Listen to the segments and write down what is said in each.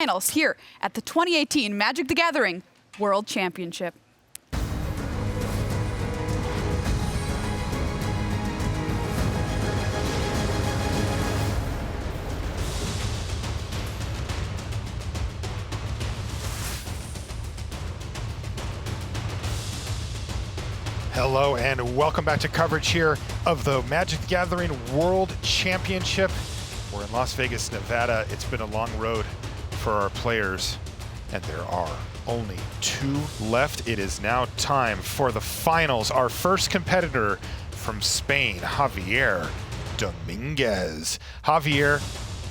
Finals here at the 2018 Magic the Gathering World Championship. Hello and welcome back to coverage here of the Magic the Gathering World Championship. We're in Las Vegas, Nevada. It's been a long road for our players, and there are only 2 left. It is now time for the finals. Our first competitor from Spain, Javier Dominguez. Javier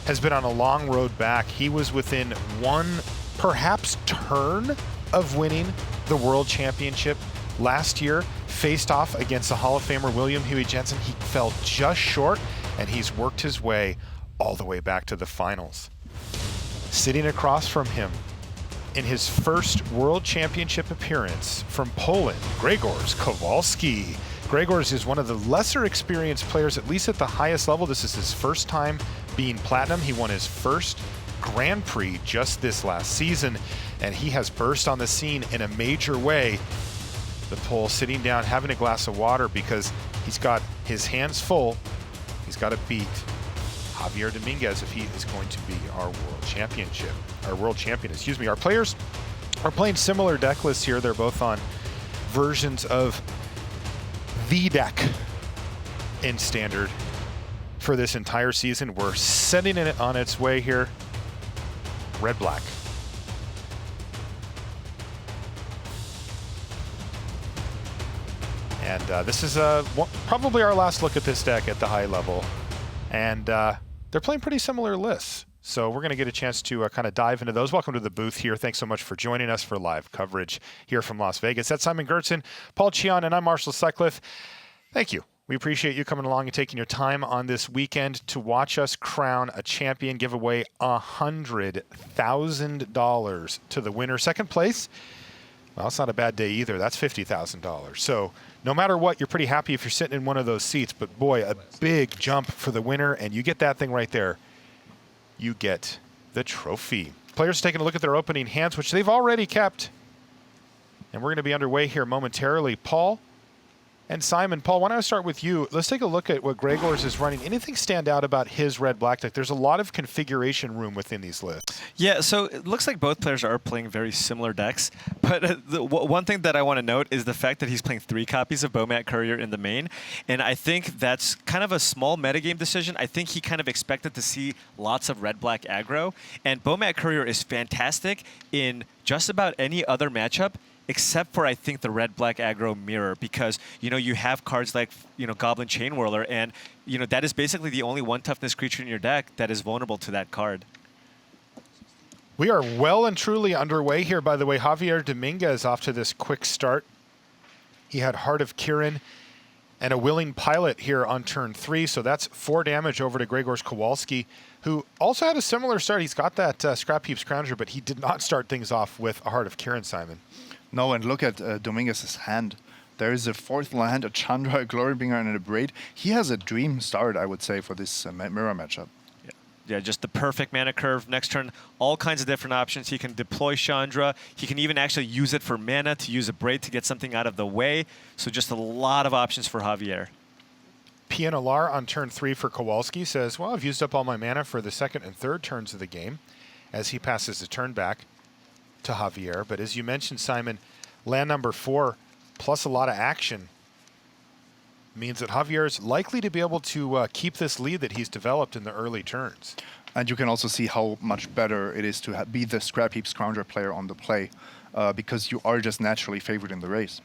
has been on a long road back. He was within one, perhaps turn of winning the World Championship last year. Faced off against the Hall of Famer William Huey Jensen. He fell just short, and he's worked his way all the way back to the finals. Sitting across from him in his first World Championship appearance from Poland, Grzegorz Kowalski. Grzegorz is one of the lesser experienced players, at least at the highest level. This is his first time being platinum. He won his first Grand Prix just this last season, and he has burst on the scene in a major way. The Pole sitting down, having a glass of water because he's got his hands full. He's got to beat Javier Dominguez if he is going to be our world champion, excuse me. Our players are playing similar deck lists here. They're both on versions of the deck in Standard for this entire season. We're sending it on its way here. Red-black. And this is probably our last look at this deck at the high level. And they're playing pretty similar lists. So we're going to get a chance to kind of dive into those. Welcome to the booth here. Thanks so much for joining us for live coverage here from Las Vegas. That's Simon Gertzen, Paul Chion, and I'm Marshall Sutcliffe. Thank you. We appreciate you coming along and taking your time on this weekend to watch us crown a champion, give away $100,000 to the winner. Second place, well, it's not a bad day either. That's $50,000. So no matter what, you're pretty happy if you're sitting in one of those seats. But boy, a big jump for the winner, and you get that thing right there. You get the trophy. Players are taking a look at their opening hands, which they've already kept. And we're going to be underway here momentarily. Paul and Simon. Paul, why don't I start with you? Let's take a look at what Grzegorz is running. Anything stand out about his red-black deck? There's a lot of configuration room within these lists. Yeah, so it looks like both players are playing very similar decks. But one thing that I want to note is the fact that he's playing 3 copies of Bomat Courier in the main. And I think that's kind of a small metagame decision. I think he kind of expected to see lots of red-black aggro. And Bomat Courier is fantastic in just about any other matchup, except for, I think, the red-black aggro mirror, because, you know, you have cards like, you know, Goblin Chain Whirler, and, you know, that is basically the only 1 toughness creature in your deck that is vulnerable to that card. We are well and truly underway here, by the way. Javier Dominguez off to this quick start. He had Heart of Kirin and a Willing Pilot here on turn 3, so that's 4 damage over to Grzegorz Kowalski, who also had a similar start. He's got that Scrap Heap Scrounger, but he did not start things off with a Heart of Kirin, Simon. No, and look at Dominguez's hand. There is a 4th land, a Chandra, a Glorybringer, and a Braid. He has a dream start, I would say, for this mirror matchup. Yeah, just the perfect mana curve. Next turn, all kinds of different options. He can deploy Chandra. He can even actually use it for mana to use a Braid to get something out of the way. So just a lot of options for Javier. Pianolar on turn 3 for Kowalski says, well, I've used up all my mana for the 2nd and 3rd turns of the game, as he passes the turn back to Javier. But as you mentioned, Simon, land number 4 plus a lot of action means that Javier is likely to be able to keep this lead that he's developed in the early turns. And you can also see how much better it is to be the Scrap Heap Scrounger player on the play, because you are just naturally favored in the race.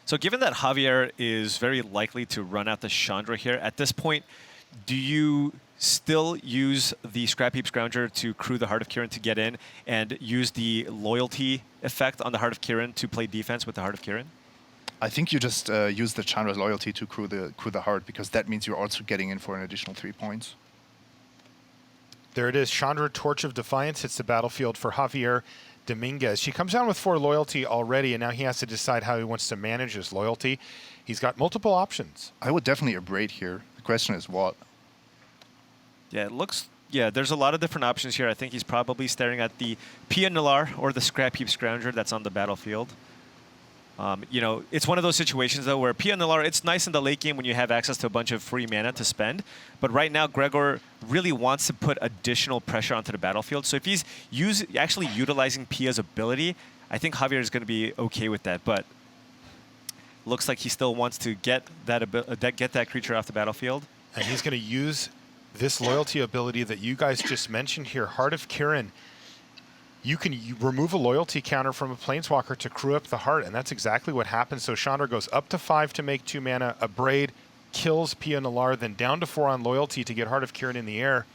So given that Javier is very likely to run out the Chandra here, at this point, do you still use the Scrap Heap Scrounger to crew the Heart of Kirin to get in, and use the loyalty effect on the Heart of Kirin to play defense with the Heart of Kirin? I think you just use the Chandra's loyalty to crew the Heart, because that means you're also getting in for an additional 3 points. There it is. Chandra, Torch of Defiance hits the battlefield for Javier Dominguez. She comes down with 4 loyalty already, and now he has to decide how he wants to manage his loyalty. He's got multiple options. I would definitely abrade here. The question is what? Yeah, it looks Yeah, there's a lot of different options here. I think he's probably staring at the Pia Nalar or the Scrap Heap Scrounger that's on the battlefield. You know, it's one of those situations, though, where Pia Nalar, it's nice in the late game when you have access to a bunch of free mana to spend. But right now, Grzegorz really wants to put additional pressure onto the battlefield. So if he's actually utilizing Pia's ability, I think Javier is going to be okay with that. But looks like he still wants to get that creature off the battlefield. And he's going to use this loyalty ability that you guys just mentioned here, Heart of Kirin. You can remove a loyalty counter from a Planeswalker to crew up the heart, and that's exactly what happens. So Chandra goes up to 5 to make 2 mana, Abrade kills Pia Nalar, then down to 4 on loyalty to get Heart of Kirin in the air,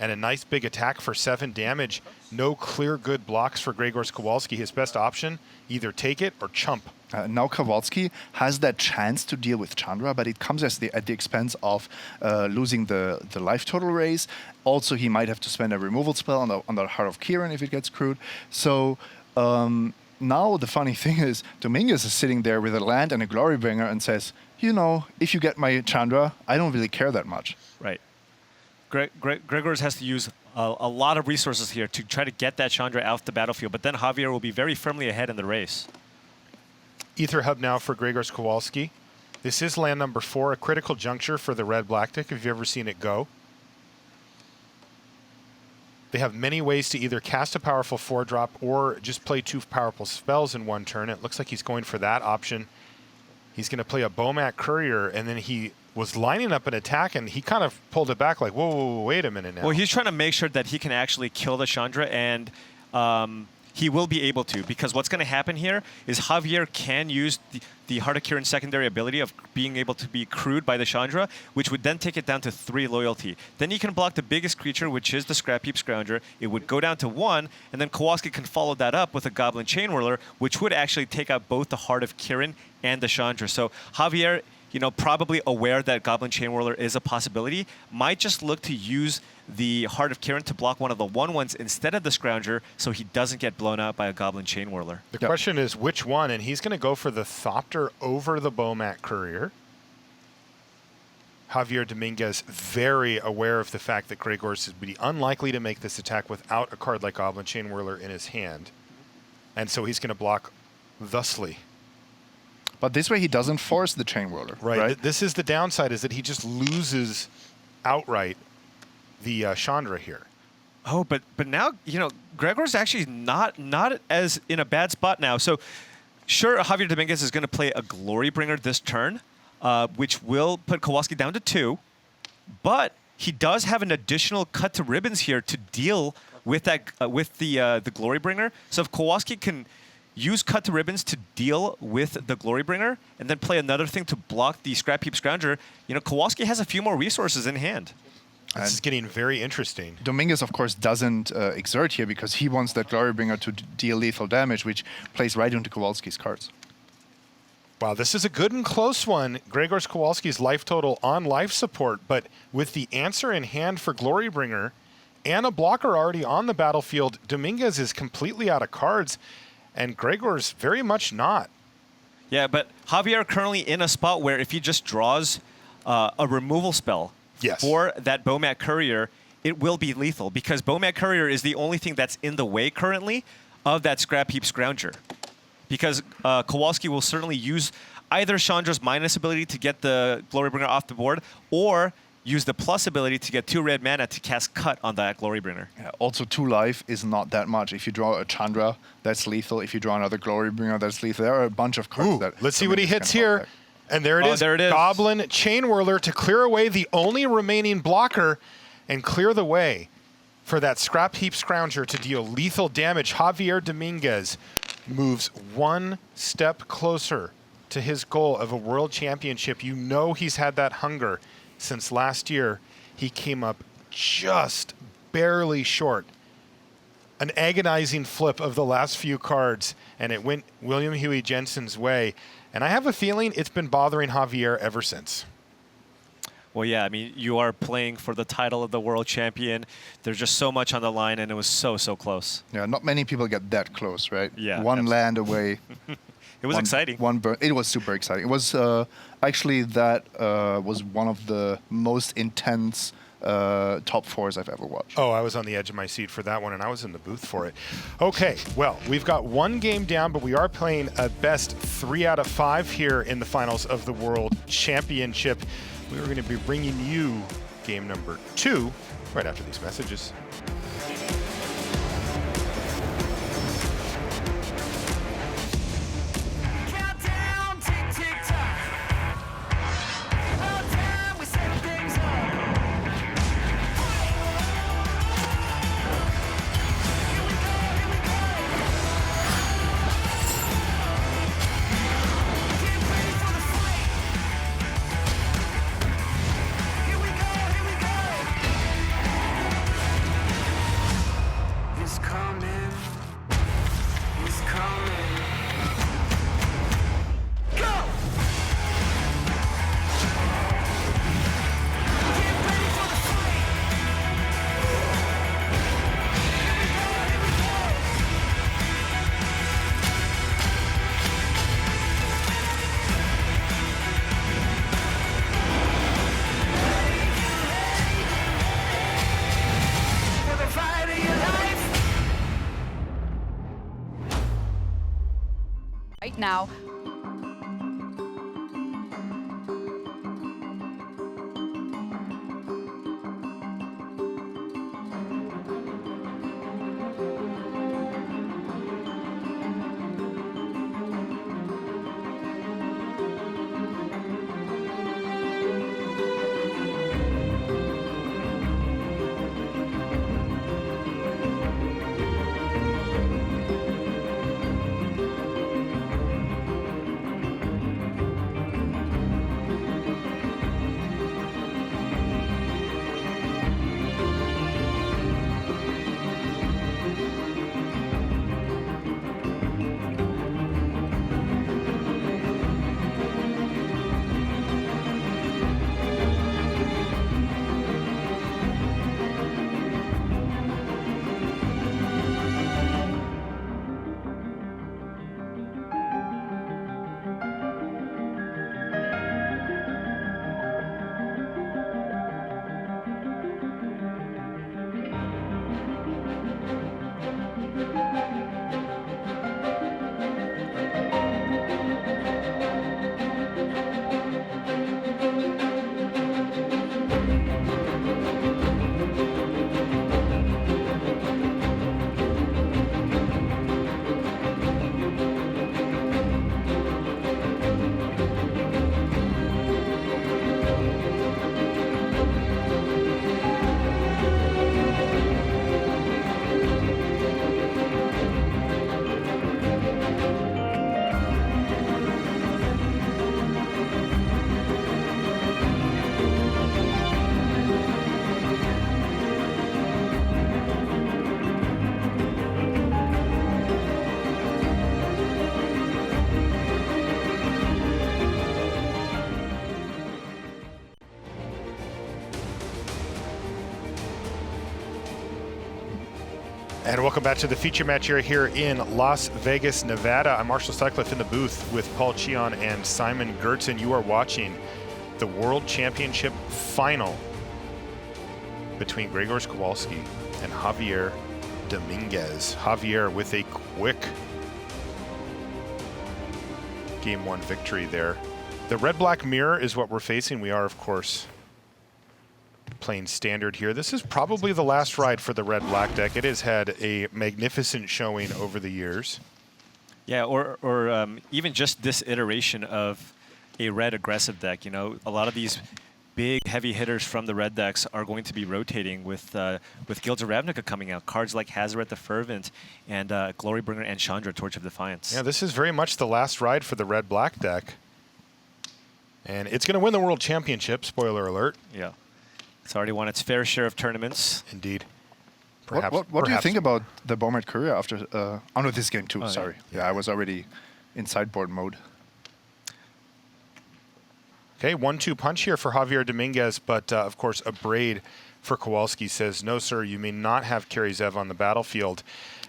and a nice big attack for 7 damage. No clear good blocks for Grzegorz Kowalski. His best option, either take it or chump. Now Kowalski has that chance to deal with Chandra, but it comes at the expense of losing the life total raise. Also, he might have to spend a removal spell on the Heart of Kirin if it gets crewed. So now the funny thing is, Dominguez is sitting there with a land and a Glorybringer and says, you know, if you get my Chandra, I don't really care that much. Right. Grzegorz has to use a lot of resources here to try to get that Chandra off the battlefield, but then Javier will be very firmly ahead in the race. Ether Hub now for Grzegorz Kowalski. This is land number 4, a critical juncture for the red-black deck, if you've ever seen it go. They have many ways to either cast a powerful 4-drop or just play 2 powerful spells in one turn. It looks like he's going for that option. He's going to play a Bomat Courier, and then he was lining up an attack, and he kind of pulled it back like, whoa, wait a minute now. Well, he's trying to make sure that he can actually kill the Chandra, and he will be able to, because what's going to happen here is Javier can use the Heart of Kirin secondary ability of being able to be crewed by the Chandra, which would then take it down to 3 loyalty. Then you can block the biggest creature, which is the Scrap Heap Scrounger. It would go down to 1, and then Kowalski can follow that up with a Goblin Chainwhirler, which would actually take out both the Heart of Kirin and the Chandra. So Javier, you know, probably aware that Goblin Chainwhirler is a possibility, might just look to use the Heart of Kirin to block one of the 1/1s instead of the Scrounger, so he doesn't get blown out by a Goblin Chainwhirler. The question is which one, and he's going to go for the Thopter over the Bomat Courier. Javier Dominguez very aware of the fact that Grzegorz would be unlikely to make this attack without a card like Goblin Chainwhirler in his hand. And so he's going to block thusly. But this way he doesn't force the Chainwhirler. Right. This is the downside, is that he just loses outright the Chandra here. Oh, but now, you know, Grzegorz actually not as in a bad spot now. So sure, Javier Dominguez is going to play a Glorybringer this turn, which will put Kowalski down to 2. But he does have an additional cut to ribbons here to deal with that with the Glorybringer. So if Kowalski can use Cut to Ribbons to deal with the Glorybringer, and then play another thing to block the Scrap Heap Scrounger, you know, Kowalski has a few more resources in hand. This is getting very interesting. Dominguez, of course, doesn't exert here because he wants that Glorybringer to deal lethal damage, which plays right into Kowalski's cards. Wow, this is a good and close one. Grzegorz Kowalski's life total on life support, but with the answer in hand for Glorybringer and a blocker already on the battlefield, Dominguez is completely out of cards, and Grzegorz very much not. Yeah, but Javier currently in a spot where if he just draws a removal spell for that Bomat Courier, it will be lethal, because Bomat Courier is the only thing that's in the way currently of that Scrap Heap Scrounger. Because Kowalski will certainly use either Chandra's minus ability to get the Glorybringer off the board, or use the plus ability to get 2 red mana to cast Cut on that Glorybringer. Yeah, also, 2 life is not that much. If you draw a Chandra, that's lethal. If you draw another Glorybringer, that's lethal. There are a bunch of cards that... Let's see what he hits here. And there it is. There it is. Goblin Chainwhirler to clear away the only remaining blocker and clear the way for that Scrap Heap Scrounger to deal lethal damage. Javier Dominguez moves 1 step closer to his goal of a world championship. You know he's had that hunger since last year. He came up just barely short. An agonizing flip of the last few cards, and it went William Huey Jensen's way. And I have a feeling it's been bothering Javier ever since. Well, yeah, I mean, you are playing for the title of the world champion. There's just so much on the line, and it was so close. Yeah, not many people get that close, right? Yeah. One land away. It was exciting. It was super exciting. It was actually that was one of the most intense top 4s I've ever watched. Oh, I was on the edge of my seat for that one, and I was in the booth for it. Okay, well, we've got one game down, but we are playing a best 3 out of 5 here in the finals of the World Championship. We are going to be bringing you game number 2 right after these messages. Right now. And welcome back to the feature match here in Las Vegas, Nevada. I'm Marshall Sutcliffe in the booth with Paul Cheon and Simon Gertzen. You are watching the World Championship final between Grzegorz Kowalski and Javier Dominguez. Javier with a quick Game 1 victory there. The red-black mirror is what we're facing. We are, of course, playing standard here. This is probably the last ride for the red-black deck. It has had a magnificent showing over the years. Yeah, or even just this iteration of a red aggressive deck. You know, a lot of these big heavy hitters from the red decks are going to be rotating with Guilds of Ravnica coming out. Cards like Hazoret the Fervent and Glorybringer and Chandra, Torch of Defiance. Yeah, this is very much the last ride for the red-black deck. And it's going to win the World Championship, spoiler alert. Yeah. It's already won its fair share of tournaments. Indeed. What do you think about the Bowmat Courier after... oh, no, this game too, oh, sorry. Yeah. Yeah, I was already in sideboard mode. Okay, 1-2 punch here for Javier Dominguez, but of course a braid for Kowalski says, no, sir, you may not have Carry Zev on the battlefield.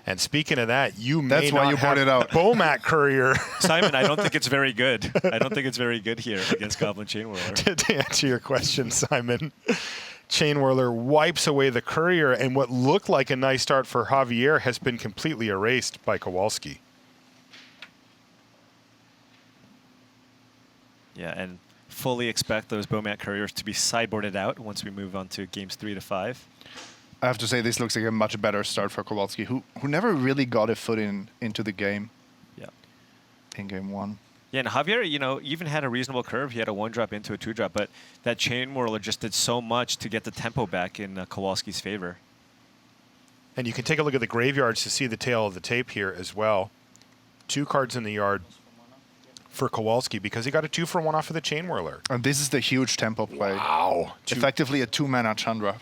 And speaking of that, you may That's why not you brought have it out. Bowmat Courier. Simon, I don't think it's very good. I don't think it's very good here against Goblin Chain Whirler. To answer your question, Simon, Chain Whirler wipes away the Courier, and what looked like a nice start for Javier has been completely erased by Kowalski. Yeah, and fully expect those Bowmat Couriers to be sideboarded out once we move on to games 3 to 5. I have to say this looks like a much better start for Kowalski, who never really got a foot into the game. Yeah. In game 1. Yeah, and Javier, even had a reasonable curve. He had a 1-drop into a 2-drop, but that Chain Whirler just did so much to get the tempo back in Kowalski's favor. And you can take a look at the graveyards to see the tail of the tape here as well. 2 cards in the yard for Kowalski because he got a 2-for-1 off of the Chain Whirler. And this is the huge tempo play. Wow. Effectively a 2-mana Chandra.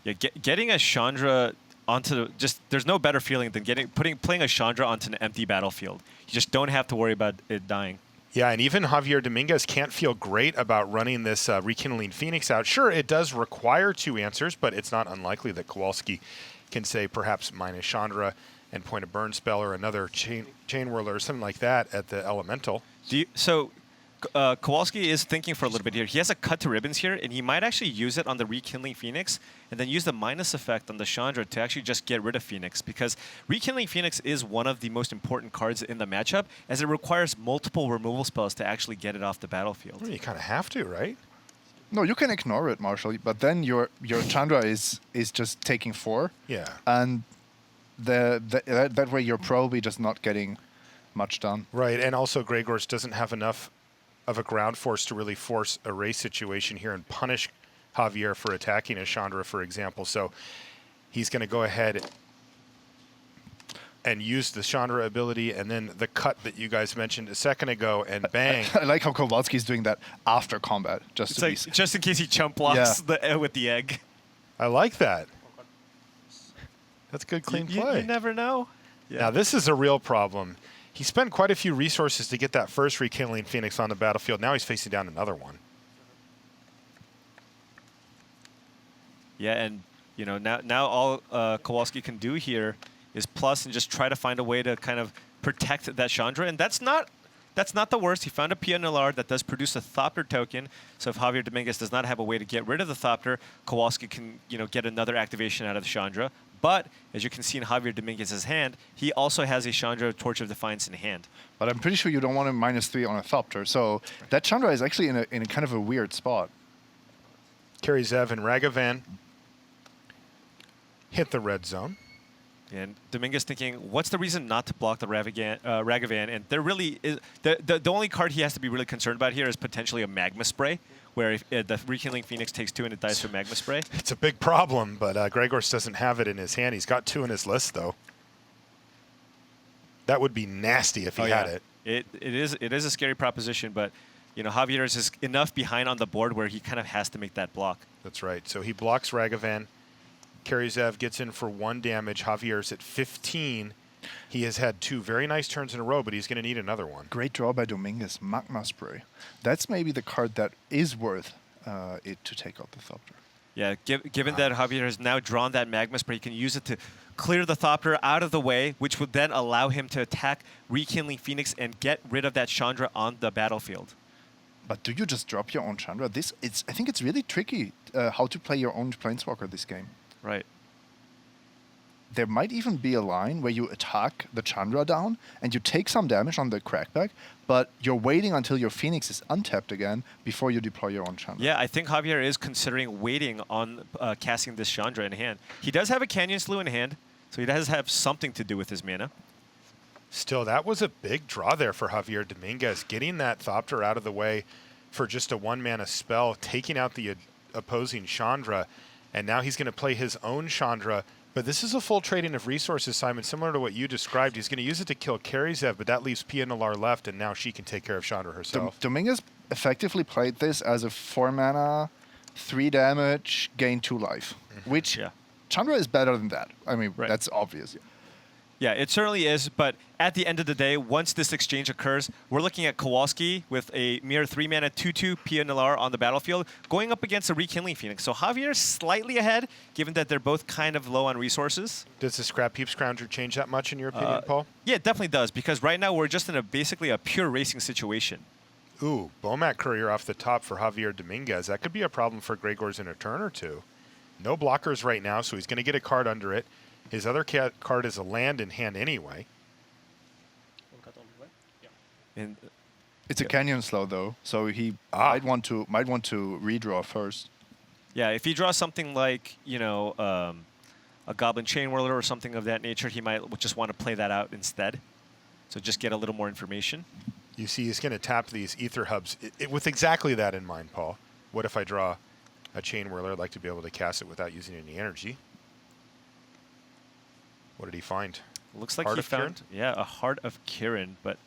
Yeah, getting a Chandra onto there's no better feeling than playing a Chandra onto an empty battlefield. You just don't have to worry about it dying. Yeah, and even Javier Dominguez can't feel great about running this Rekindling Phoenix out. Sure, it does require 2 answers, but it's not unlikely that Kowalski can say perhaps minus Chandra and point a burn spell or another chain whirler or something like that at the elemental. Kowalski is thinking for a little bit here. He has a cut to ribbons here, and he might actually use it on the Rekindling Phoenix and then use the minus effect on the Chandra to actually just get rid of Phoenix, because Rekindling Phoenix is one of the most important cards in the matchup, as it requires multiple removal spells to actually get it off the battlefield. Well, you kind of have to, right? No, you can ignore it, Marshall, but then your Chandra is just taking 4. Yeah. And that way you're probably just not getting much done. Right, and also Grzegorz doesn't have enough of a ground force to really force a race situation here and punish Javier for attacking a Chandra, for example. So he's going to go ahead and use the Chandra ability and then the cut that you guys mentioned a second ago, and bang. I like how Kowalski's doing that after combat, just in case he chump blocks with the egg. I like that. That's good, clean play. You never know. Yeah. Now, this is a real problem. He spent quite a few resources to get that first Rekindling Phoenix on the battlefield. Now he's facing down another one. Yeah, and now all Kowalski can do here is plus and just try to find a way to kind of protect that Chandra, and that's not the worst. He found a PNLR that does produce a Thopter token, so if Javier Dominguez does not have a way to get rid of the Thopter, Kowalski can get another activation out of the Chandra. But as you can see in Javier Dominguez's hand, he also has a Chandra Torch of Defiance in hand. But I'm pretty sure you don't want a -3 on a Thopter, so that Chandra is actually in a kind of a weird spot. Carry Zev and Ragavan hit the red zone. And Dominguez thinking, what's the reason not to block the Ragavan? And there really is the only card he has to be really concerned about here is potentially a Magma Spray, where if the Rekindling Phoenix takes 2 and it dies to a Magma Spray. It's a big problem, but Grzegorz doesn't have it in his hand. He's got 2 in his list, though. That would be nasty if he had it. It is a scary proposition, but Javier is enough behind on the board where he kind of has to make that block. That's right. So he blocks Ragavan. Karizev gets in for 1 damage. Javier's at 15. He has had 2 very nice turns in a row, but he's going to need another one. Great draw by Dominguez, Magma Spray. That's maybe the card that is worth it to take out the Thopter. Yeah, given that Javier has now drawn that Magma Spray, he can use it to clear the Thopter out of the way, which would then allow him to attack Rekindling Phoenix and get rid of that Chandra on the battlefield. But do you just drop your own Chandra? I think it's really tricky how to play your own Planeswalker this game. Right. There might even be a line where you attack the Chandra down and you take some damage on the Crackback, but you're waiting until your Phoenix is untapped again before you deploy your own Chandra. Yeah, I think Javier is considering waiting on casting this Chandra in hand. He does have a Canyon Slough in hand, so he does have something to do with his mana. Still, that was a big draw there for Javier Dominguez, getting that Thopter out of the way for just a 1-mana spell, taking out the opposing Chandra, and now he's going to play his own Chandra. But this is a full trading of resources, Simon, similar to what you described. He's going to use it to kill Karizev, but that leaves PNLR left, and now she can take care of Chandra herself. Dominguez effectively played this as a 4-mana, 3 damage, gain 2 life, which Chandra is better than that. I mean, that's obvious. Yeah, it certainly is, but at the end of the day, once this exchange occurs, we're looking at Kowalski with a mere 3-mana 2/2 PNLR on the battlefield, going up against a Rekindling Phoenix. So Javier's slightly ahead, given that they're both kind of low on resources. Does the Scrap Heap Scrounger change that much in your opinion, Paul? Yeah, it definitely does, because right now we're just in basically a pure racing situation. Ooh, Bomat Courier off the top for Javier Dominguez. That could be a problem for Grzegorz in a turn or two. No blockers right now, so he's going to get a card under it. His other card is a land in hand anyway. And It's a canyon slow though, so he might want to redraw first. yeah, if he draws something like, you know, a Goblin Chain Whirler or something of that nature, he might just want to play that out instead. So just get a little more information. You see, he's going to tap these Ether Hubs with exactly that in mind, Paul. What if I draw a Chain Whirler? I'd like to be able to cast it without using any energy. What did he find? Looks like Heart he of found, Kirin? yeah, a Heart of Kirin. But,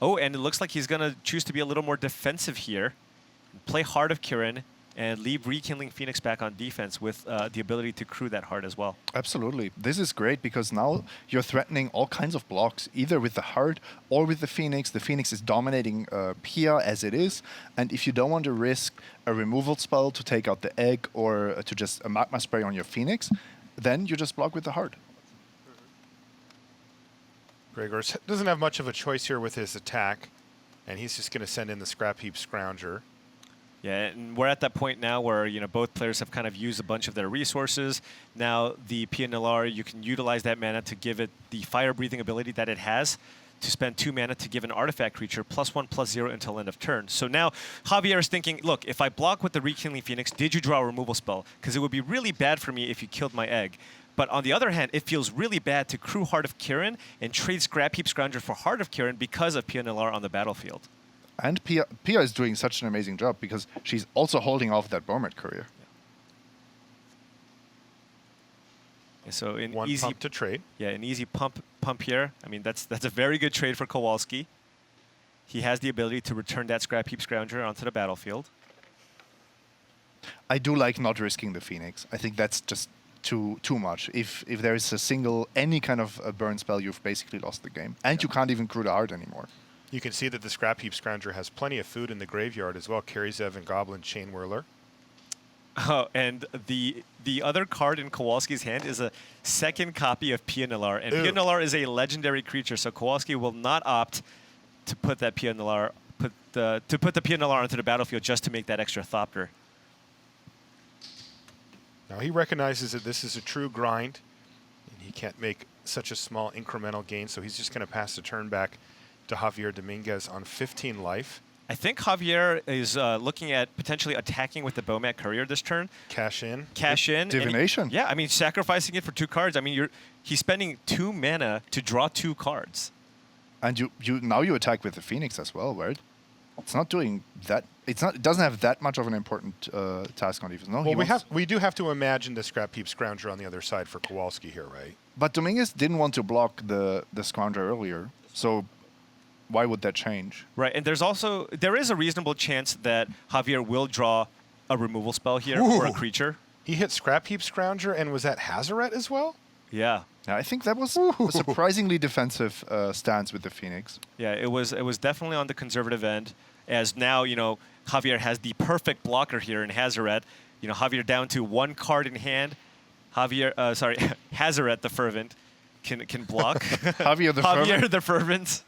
oh, and it looks like he's going to choose to be a little more defensive here. Play Heart of Kirin and leave Rekindling Phoenix back on defense with the ability to crew that heart as well. Absolutely. This is great because now you're threatening all kinds of blocks, either with the heart or with the Phoenix. The Phoenix is dominating Pia as it is, and if you don't want to risk a removal spell to take out the egg or to just a magma spray on your Phoenix, then you just block with the heart. Grzegorz doesn't have much of a choice here with his attack, and he's just going to send in the Scrap Heap Scrounger. Yeah, and we're at that point now where, you know, both players have kind of used a bunch of their resources. Now the Pia Nilar, you can utilize that mana to give it the fire-breathing ability that it has, to spend 2 mana to give an artifact creature +1/+0 until end of turn. So now Javier is thinking, look, if I block with the Rekindling Phoenix, did you draw a removal spell? Because it would be really bad for me if you killed my egg. But on the other hand, it feels really bad to crew Heart of Kirin and trade Scrap Heap Scrounger for Heart of Kirin because of Pia Nilar on the battlefield. And Pia is doing such an amazing job because she's also holding off that Bomat Courier. Yeah, so an One easy pump to trade. Yeah, an easy pump here. I mean, that's a very good trade for Kowalski. He has the ability to return that Scrap Heap Scrounger onto the battlefield. I do like not risking the Phoenix. I think that's just too much. If there is a single, any kind of a burn spell, you've basically lost the game. And you can't even crew the heart anymore. You can see that the Scrap Heap Scrounger has plenty of food in the graveyard as well. Karizev and Goblin Chain Whirler. Oh, and the other card in Kowalski's hand is a second copy of Pia Nilar. And Pia Nilar is a legendary creature, so Kowalski will not opt to put that Pia Nilar, put the Pia Nilar onto the battlefield just to make that extra Thopter. Now he recognizes that this is a true grind, and he can't make such a small incremental gain, so he's just going to pass the turn back to Javier Dominguez on 15 life. I think Javier is looking at potentially attacking with the Bomat Courier this turn. Cash in. Cash in. Divination. Yeah, I mean, sacrificing it for 2 cards. I mean, he's spending 2 mana to draw 2 cards. And now you attack with the Phoenix as well, right? It's not doing that. It doesn't have that much of an important task on defense. No, Well, we do have to imagine the Scrap Heap Scrounger on the other side for Kowalski here, right? But Dominguez didn't want to block the Scrounger earlier, so why would that change? Right, and there is a reasonable chance that Javier will draw a removal spell here for a creature. He hit Scrap Heap Scrounger, and was that Hazaret as well? Yeah. Yeah, I think that was a surprisingly defensive stance with the Phoenix. Yeah, it was definitely on the conservative end, as now, you know, Javier has the perfect blocker here in Hazaret. You know, Javier down to 1 card in hand. Hazaret the Fervent can block. Javier the Fervent. Javier the Fervent.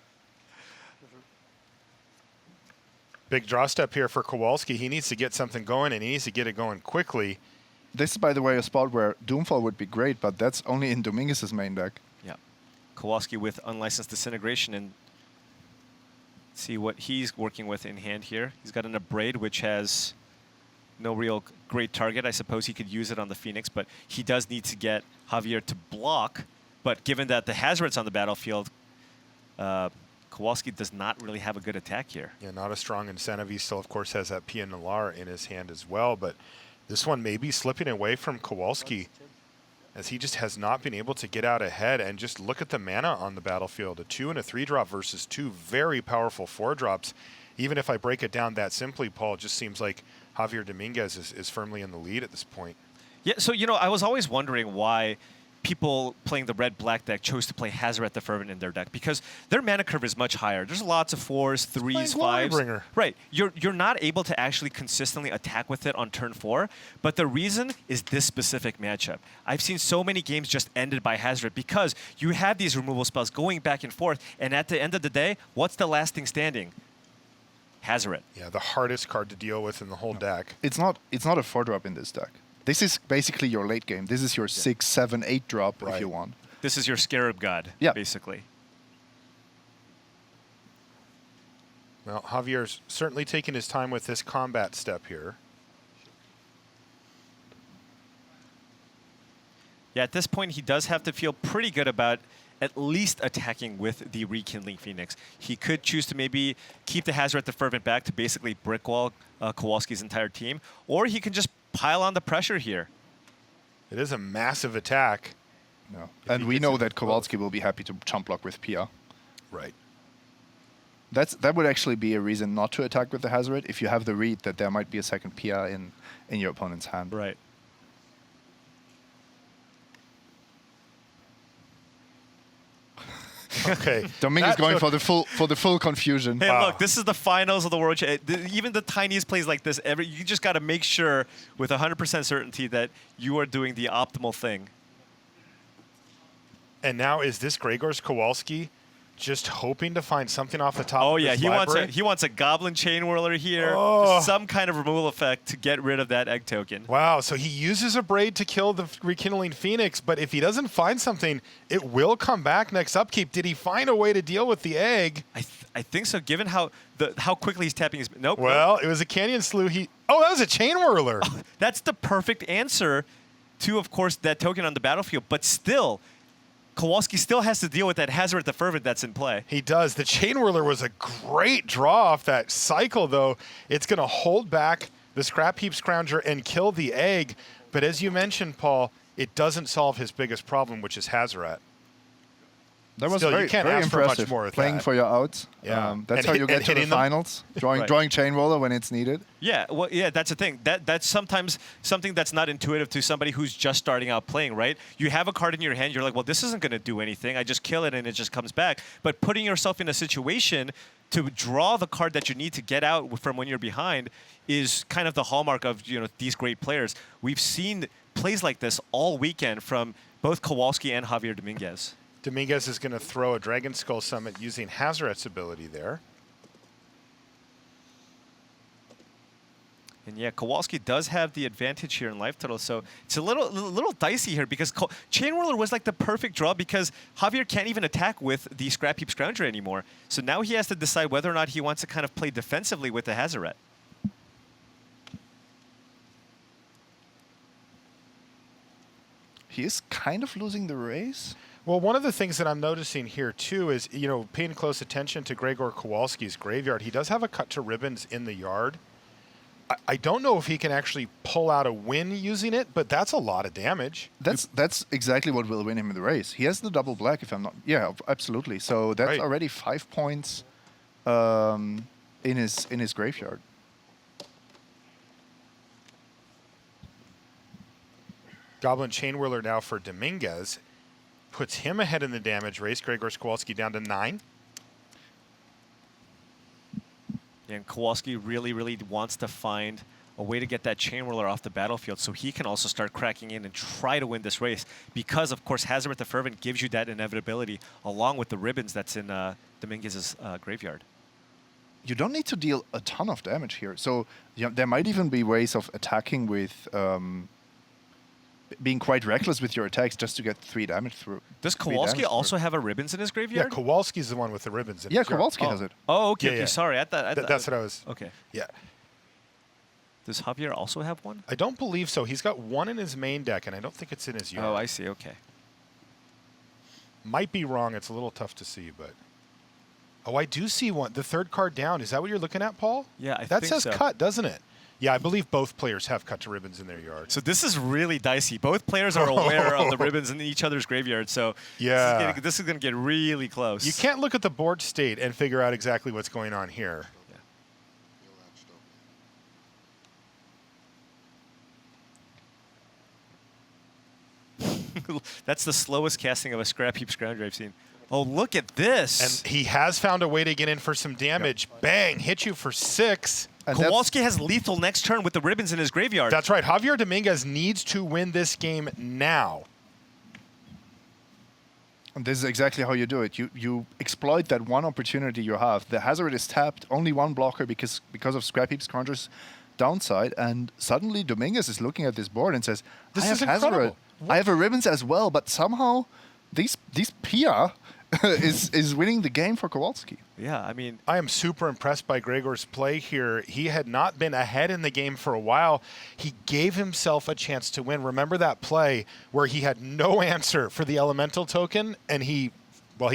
Big draw step here for Kowalski. He needs to get something going, and he needs to get it going quickly. This is, by the way, a spot where Doomfall would be great, but that's only in Dominguez's main deck. Yeah. Kowalski with Unlicensed Disintegration, and see what he's working with in hand here. He's got an Abrade, which has no real great target. I suppose he could use it on the Phoenix, but he does need to get Javier to block. But given that the Hazaret's on the battlefield, Kowalski does not really have a good attack here. Yeah, not a strong incentive. He still, of course, has that Pia Nilar in his hand as well, but this one may be slipping away from Kowalski, as he just has not been able to get out ahead. And just look at the mana on the battlefield. A 2 and a 3 drop versus 2 very powerful 4 drops. Even if I break it down that simply, Paul, it just seems like Javier Dominguez is firmly in the lead at this point. Yeah, so, you know, I was always wondering why people playing the red-black deck chose to play Hazaret the Fervent in their deck, because their mana curve is much higher. There's lots of 4s, 3s, 5s. Glorybringer. Right. You're not able to actually consistently attack with it on turn 4, but the reason is this specific matchup. I've seen so many games just ended by Hazaret because you have these removal spells going back and forth, and at the end of the day, what's the last thing standing? Hazoret. Yeah, the hardest card to deal with in the whole deck. It's not a 4-drop in this deck. This is basically your late game. This is your 6, 7, 8 drop if you want. This is your Scarab God, basically. Well, Javier's certainly taking his time with this combat step here. Yeah, at this point, he does have to feel pretty good about at least attacking with the Rekindling Phoenix. He could choose to maybe keep the Hazoret the Fervent back to basically brickwall Kowalski's entire team, or he can just pile on the pressure here. It is a massive attack. No. And we know that Kowalski will be happy to chump block with Pia. Right. That would actually be a reason not to attack with the Hazoret if you have the read that there might be a second Pia in your opponent's hand. Right. Okay. Dominguez going for the full confusion. Hey, look, this is the finals of the World. Even the tiniest plays like this, you just got to make sure with 100% certainty that you are doing the optimal thing. And now is this Grzegorz Kowalski just hoping to find something off the top Oh of yeah, his he library? wants a Goblin Chain Whirler here, some kind of removal effect to get rid of that egg token. Wow, so he uses a Braid to kill the Rekindling Phoenix, but if he doesn't find something, it will come back next upkeep. Did he find a way to deal with the egg? I think so, given how quickly he's tapping his... Nope. Well, it was a Canyon Slew. Oh, that was a Chain Whirler. Oh, that's the perfect answer to, of course, that token on the battlefield, but still... Kowalski still has to deal with that Hazoret the Fervent that's in play. He does. The Chain Whirler was a great draw off that cycle, though. It's going to hold back the Scrap Heap Scrounger and kill the egg. But as you mentioned, Paul, it doesn't solve his biggest problem, which is Hazoret. That was Still, very, you can't very ask for impressive. much more with Playing that. for your outs. Yeah. That's how you get to the finals. Drawing Chain Roller when it's needed. Yeah, well, yeah, that's the thing. That's sometimes something that's not intuitive to somebody who's just starting out playing, right? You have a card in your hand, you're like, well, this isn't going to do anything. I just kill it and it just comes back. But putting yourself in a situation to draw the card that you need to get out from when you're behind is kind of the hallmark of these great players. We've seen plays like this all weekend from both Kowalski and Javier Dominguez. Dominguez is going to throw a Dragon Skull Summit using Hazoret's ability there. And yeah, Kowalski does have the advantage here in life total, so it's a little dicey here because Chain Whirler was like the perfect draw because Javier can't even attack with the Scrap Heap Scrounger anymore. So now he has to decide whether or not he wants to kind of play defensively with the Hazoret. He is kind of losing the race. Well, one of the things that I'm noticing here, too, is, paying close attention to Grzegorz Kowalski's graveyard. He does have a cut to ribbons in the yard. I don't know if he can actually pull out a win using it, but that's a lot of damage. That's exactly what will win him in the race. He has the double black, if I'm not... Yeah, absolutely. So that's already 5 points in his graveyard. Goblin Chain Whirler now for Dominguez. Puts him ahead in the damage race. Grzegorz Kowalski down to 9. And Kowalski really, really wants to find a way to get that Chain Whirler off the battlefield so he can also start cracking in and try to win this race because, of course, Hazoret the Fervent gives you that inevitability along with the ribbons that's in Dominguez's graveyard. You don't need to deal a ton of damage here. So there might even be ways of attacking with... being quite reckless with your attacks just to get 3 damage through. Does Kowalski also have a ribbons in his graveyard? Yeah, Kowalski's the one with the ribbons in Yeah, his yard. Kowalski has it. Oh, okay. Yeah, Okay, yeah. sorry. I thought That's what I was... Okay. Yeah. Does Javier also have one? I don't believe so. He's got one in his main deck, and I don't think it's in his yard. Oh, I see. Okay. Might be wrong. It's a little tough to see, but... Oh, I do see one. The third card down. Is that what you're looking at, Paul? Yeah, I that think says so. cut, doesn't it? Yeah, I believe both players have cut to ribbons in their yard. So this is really dicey. Both players are aware of the ribbons in each other's graveyard, so yeah, this is going to get really close. You can't look at the board state and figure out exactly what's going on here. Yeah. That's the slowest casting of a Scrap Heap Scrounger I've seen. Oh, look at this. And he has found a way to get in for some damage. Yep. Bang, hit you for 6. And Kowalski has lethal next turn with the ribbons in his graveyard. That's right. Javier Dominguez needs to win this game now. And this is exactly how you do it. You exploit that one opportunity you have. The Hazard is tapped, only one blocker because of Scrap Heap Scrounger's downside, and suddenly Dominguez is looking at this board and says, This I have is Hazard. incredible. I have a Ribbons as well, but somehow these Pia is winning the game for Kowalski. Yeah, I mean, I am super impressed by Grzegor's play here. He had not been ahead in the game for a while. He gave himself a chance to win. Remember that play where he had no answer for the elemental token, and he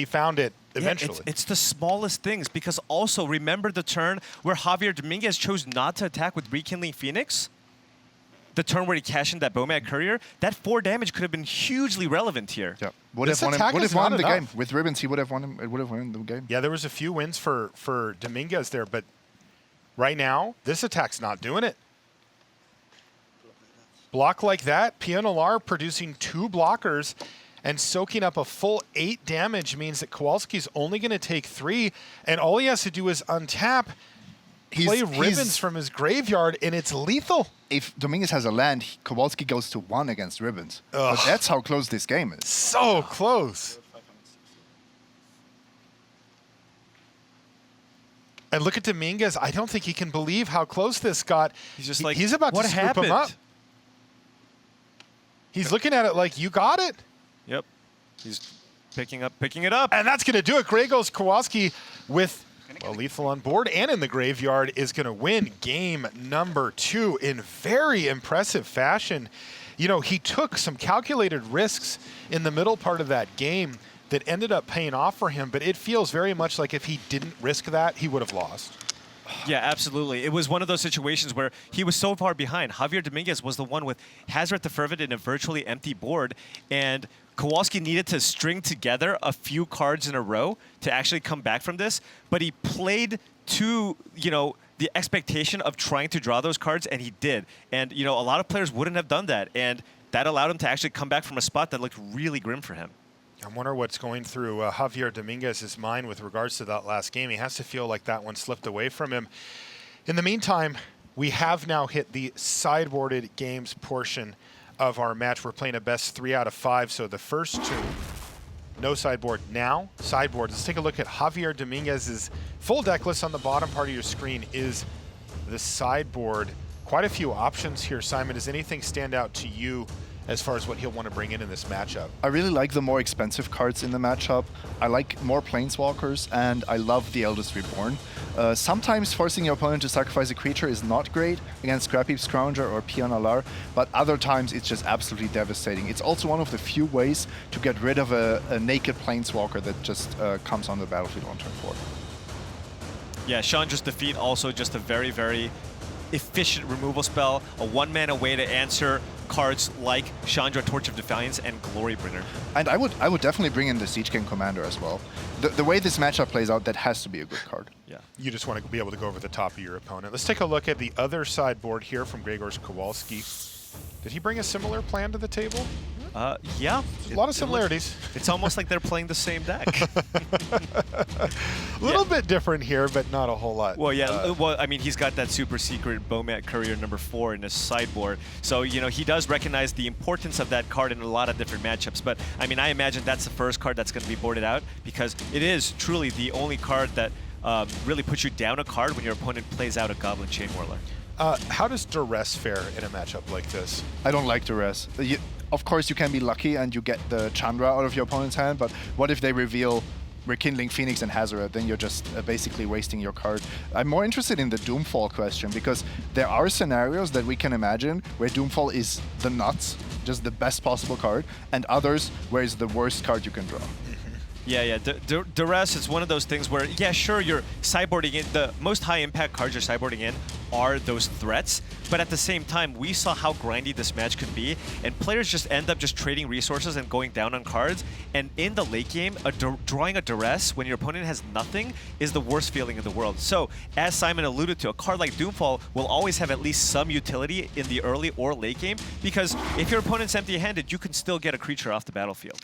found it eventually. Yeah, it's the smallest things, because also remember the turn where Javier Dominguez chose not to attack with Rekindling Phoenix? The turn where he cashed in that Bomad Courier, that 4 damage could have been hugely relevant here. Yeah, would This have won, attack would is have won not the enough. game with Ribbons. He would have won. It would have won the game. Yeah, there was a few wins for Dominguez there, but right now, this attack's not doing it. Block like that, Pionelar producing 2 blockers and soaking up a full 8 damage means that Kowalski's only going to take 3, and all he has to do is untap, play Ribbons from his graveyard, and it's lethal. If Dominguez has a land, Kowalski goes to 1 against Ribbons. But that's how close this game is. So close. And look at Dominguez. I don't think he can believe how close this got. He's just like, he's about what to scoop happened? him up. He's looking at it like, you got it? Yep. He's picking it up. And that's going to do it. Grzegorz Kowalski with lethal on board and in the graveyard is going to win game number 2 in very impressive fashion. You know, he took some calculated risks in the middle part of that game that ended up paying off for him, but it feels very much like if he didn't risk that, he would have lost. Yeah, absolutely. It was one of those situations where he was so far behind. Javier Dominguez was the one with Hazard the Fervent in a virtually empty board, and Kowalski needed to string together a few cards in a row to actually come back from this, but he played to, the expectation of trying to draw those cards, and he did. And, a lot of players wouldn't have done that, and that allowed him to actually come back from a spot that looked really grim for him. I wonder what's going through Javier Dominguez's mind with regards to that last game. He has to feel like that one slipped away from him. In the meantime, we have now hit the sideboarded games portion of our match. We're playing a best 3 out of 5, so the first 2, no sideboard. Now, sideboard. Let's take a look at Javier Dominguez's full deck list. On the bottom part of your screen is the sideboard. Quite a few options here, Simon. Does anything stand out to you as far as what he'll want to bring in this matchup? I really like the more expensive cards in the matchup. I like more Planeswalkers, and I love the Eldest Reborn. Sometimes forcing your opponent to sacrifice a creature is not great against Scrap Heap Scrounger or Pion Alar, but other times it's just absolutely devastating. It's also one of the few ways to get rid of a naked Planeswalker that just comes on the battlefield on turn 4. Yeah, Chandra's Defeat also just a very, very efficient removal spell, a 1-mana way to answer cards like Chandra, Torch of Defiance, and Glorybringer. And I would definitely bring in the Siege King Commander as well. The way this matchup plays out, that has to be a good card. Yeah. You just want to be able to go over the top of your opponent. Let's take a look at the other sideboard here from Grzegorz Kowalski. Did he bring a similar plan to the table? Yeah. A lot of similarities. It's almost like they're playing the same deck. A little bit different here, but not a whole lot. Well, yeah. I mean, he's got that super secret Bomad Courier number 4 in his sideboard. So, he does recognize the importance of that card in a lot of different matchups. But, I mean, I imagine that's the first card that's going to be boarded out because it is truly the only card that really puts you down a card when your opponent plays out a Goblin Chain Whirler. How does Duress fare in a matchup like this? I don't like Duress. Of course, you can be lucky and you get the Chandra out of your opponent's hand, but what if they reveal Rekindling Phoenix and Hazard? Then you're just basically wasting your card. I'm more interested in the Doomfall question because there are scenarios that we can imagine where Doomfall is the nuts, just the best possible card, and others where it's the worst card you can draw. Yeah. Duress is one of those things where, yeah, sure, you're sideboarding in. The most high impact cards you're sideboarding in are those threats, but at the same time, we saw how grindy this match could be, and players just end up just trading resources and going down on cards. And in the late game, drawing a Duress when your opponent has nothing is the worst feeling in the world. So, as Simon alluded to, a card like Doomfall will always have at least some utility in the early or late game, because if your opponent's empty-handed, you can still get a creature off the battlefield.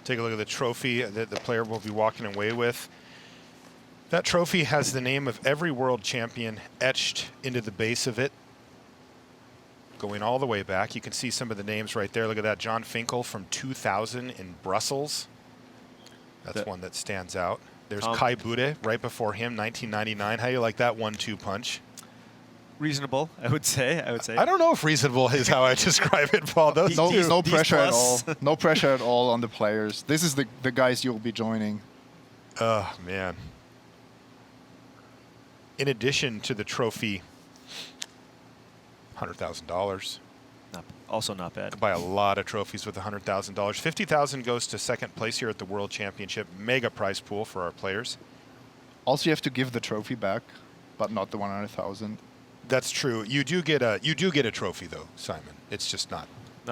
Take a look at the trophy that the player will be walking away with. That trophy has the name of every world champion etched into the base of it. going all the way back. You can see some of the names right there. Look at that, John Finkel from 2000 in Brussels. That's one that stands out. There's Kai Bude right before him, 1999. How do you like that 1-2 punch? Reasonable, I would say. I don't know if reasonable is how I describe it, Paul. No pressure at all. No pressure at all on the players. This is the guys you'll be joining. Oh, man. In addition to the trophy, $100,000. Also not bad. Buy a lot of trophies with $100,000. $50,000 goes to second place here at the World Championship. Mega prize pool for our players. Also, you have to give the trophy back, but not the 100,000. That's true. You do get a trophy though, Simon. It's just not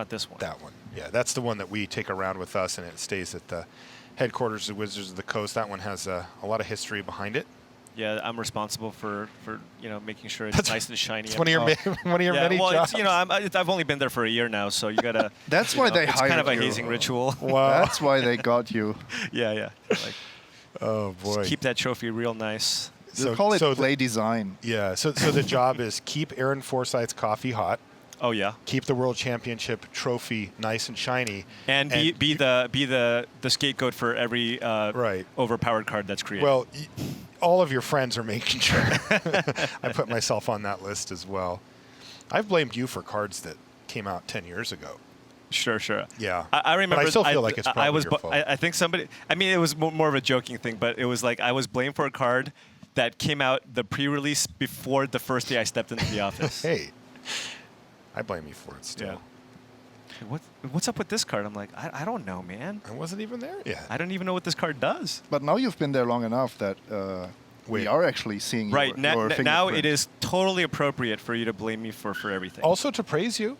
this one. That one. Yeah, that's the one that we take around with us, and it stays at the headquarters of Wizards of the Coast. That one has a lot of history behind it. Yeah, I'm responsible for making sure it's nice and shiny. It's one of your many jobs. It's, I've only been there for a year now, so you gotta. That's why they hired you. It's kind of a hazing ritual. Wow. That's why they got you. Yeah. Like, oh boy. Keep that trophy real nice. They call it play design. Yeah. So the job is keep Aaron Forsythe's coffee hot. Oh yeah. Keep the World Championship trophy nice and shiny. And be the scapegoat for every overpowered card that's created. Well, all of your friends are making sure. I put myself on that list as well. I've blamed you for cards that came out 10 years ago. Sure. Yeah. I remember. But I still feel like it's probably your fault. I think somebody. I mean, it was more of a joking thing, but it was like I was blamed for a card that came out the pre-release before the first day I stepped into the office. Hey, I blame you for it still. Yeah. What's up with this card? I'm like, I don't know, man. I wasn't even there yet. I don't even know what this card does. But now you've been there long enough that we are actually seeing right your now it is totally appropriate for you to blame me for everything. Also to praise you.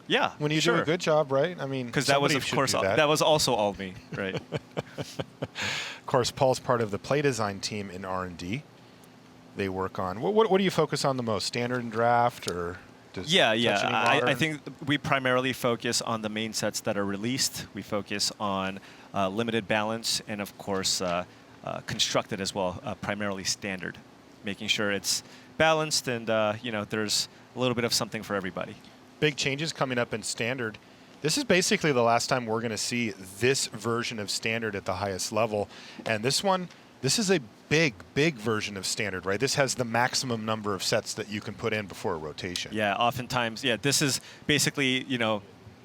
Yeah, when you do a good job, right? I mean, because that was of course that was also all me, right? Of course, Paul's part of the play design team in R&D. They work on what do you focus on the most? Standard and draft, or I think we primarily focus on the main sets that are released. We focus on limited balance and of course constructed as well, primarily standard, making sure it's balanced and there's a little bit of something for everybody. Big changes coming up in standard. This is basically the last time we're going to see this version of standard at the highest level. And this is a big version of standard, right? This has the maximum number of sets that you can put in before a rotation. Yeah, oftentimes, this is basically,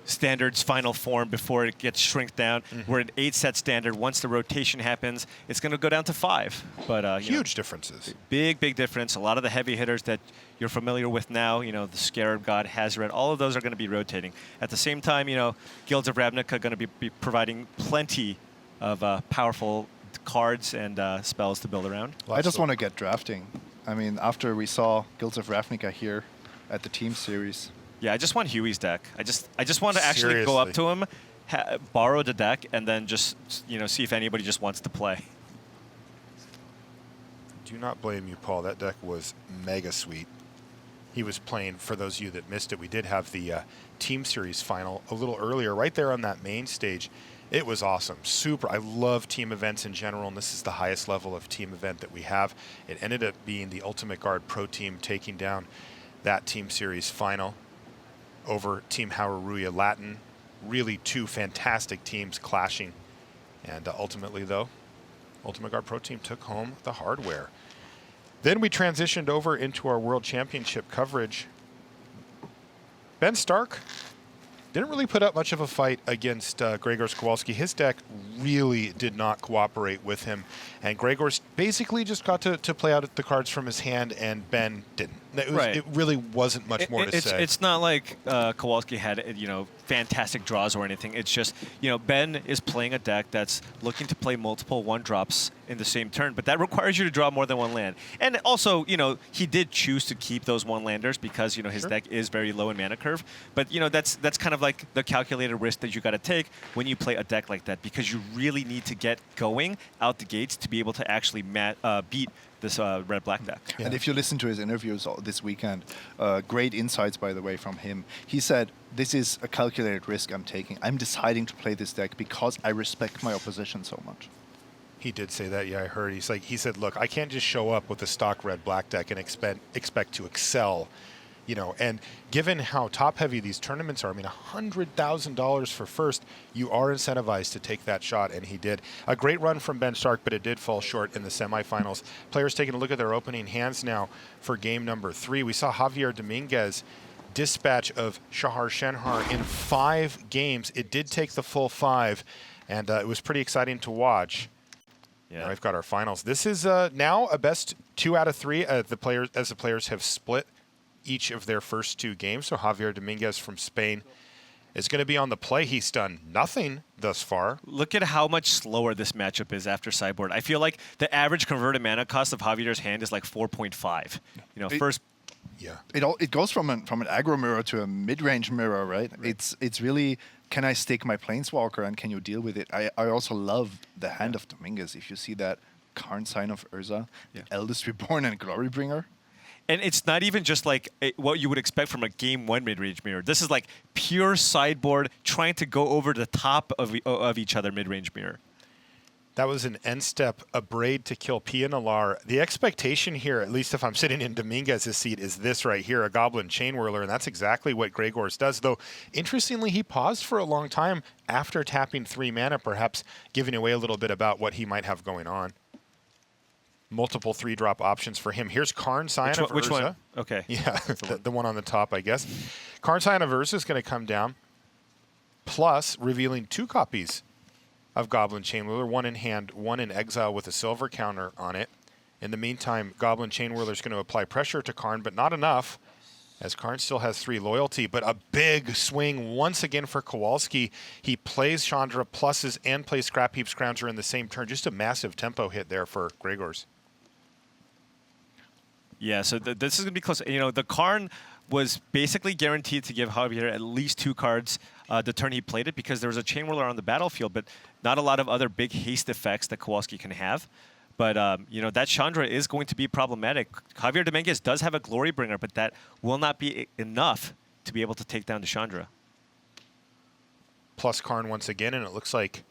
standard's final form before it gets shrink down. We're an 8-set standard. Once the rotation happens, it's going to go down to 5. But huge differences. Big difference. A lot of the heavy hitters that you're familiar with now, the Scarab God, Hazred, all of those are going to be rotating. At the same time, Guilds of Ravnica are going to be providing plenty of powerful cards and spells to build around. I just want to get drafting. I mean, after we saw Guilds of Ravnica here at the team series. Yeah, I just want Huey's deck. I just want to actually go up to him, borrow the deck, and then just see if anybody just wants to play. Do not blame you, Paul. That deck was mega sweet. He was playing, for those of you that missed it, we did have the team series final a little earlier, right there on that main stage. It was awesome. Super. I love team events in general, and this is the highest level of team event that we have. It ended up being the Ultimate Guard Pro Team taking down that team series final over Team Haruruya Latin. Really two fantastic teams clashing. And ultimately, though, Ultimate Guard Pro Team took home the hardware. Then we transitioned over into our World Championship coverage. Ben Stark didn't really put up much of a fight against Grzegorz Kowalski. His deck really did not cooperate with him. And Grzegorz basically just got to play out the cards from his hand, and Ben didn't. It really wasn't much more to say. It's not like Kowalski had fantastic draws or anything. It's just Ben is playing a deck that's looking to play multiple 1-drops in the same turn, but that requires you to draw more than 1 land. And also, he did choose to keep those 1-landers because his deck is very low in mana curve. But that's kind of like the calculated risk that you got to take when you play a deck like that, because you really need to get going out the gates to be able to actually beat this red-black deck. Yeah. And if you listen to his interviews this weekend, great insights, by the way, from him. He said, this is a calculated risk I'm taking. I'm deciding to play this deck because I respect my opposition so much. He did say that, yeah, I heard. He said, look, I can't just show up with a stock red-black deck and expect to excel, You know, and given how top-heavy these tournaments are, I mean, $100,000 for first, you are incentivized to take that shot, and he did. A great run from Ben Stark, but it did fall short in the semifinals. Players taking a look at their opening hands now for game number 3. We saw Javier Dominguez dispatch of Shahar Shenhar in 5 games. It did take the full 5, and it was pretty exciting to watch. Yeah, we've got our finals. This is now a best 2 out of 3 as the players have split each of their first 2 games. So Javier Dominguez from Spain is going to be on the play. He's done nothing thus far. Look at how much slower this matchup is after sideboard. I feel like the average converted mana cost of Javier's hand is like 4.5. You know, first. Yeah, it goes from an aggro mirror to a mid-range mirror, right? It's really, can I stake my Planeswalker and can you deal with it? I also love the hand of Dominguez. If you see that Karn Sign of Urza, Eldest Reborn, and Glorybringer. And it's not even just like what you would expect from a game 1 mid-range mirror. This is like pure sideboard trying to go over the top of each other mid-range mirror. That was an end step, a braid to kill Pianalar. The expectation here, at least if I'm sitting in Dominguez's seat, is this right here, a Goblin Chain Whirler, and that's exactly what Grzegorz does. Though, interestingly, he paused for a long time after tapping 3 mana, perhaps giving away a little bit about what he might have going on. Multiple 3-drop options for him. Here's Karn Sign of Urza. Which one? Okay. Yeah, the one on the top, I guess. Karn Sign of Urza is going to come down, plus revealing 2 copies of Goblin Chain Whirler, 1 in hand, 1 in exile with a silver counter on it. In the meantime, Goblin Chain Whirler is going to apply pressure to Karn, but not enough, as Karn still has 3 loyalty. But a big swing once again for Kowalski. He plays Chandra pluses and plays Scrap Heap Scrounger in the same turn. Just a massive tempo hit there for Grzegorz. Yeah, so this is going to be close. You know, the Karn was basically guaranteed to give Javier at least 2 cards the turn he played it, because there was a Chain Whirler on the battlefield, but not a lot of other big haste effects that Kowalski can have. But, you know, that Chandra is going to be problematic. Javier Dominguez does have a Glorybringer, but that will not be enough to be able to take down the Chandra. Plus Karn once again, and it looks like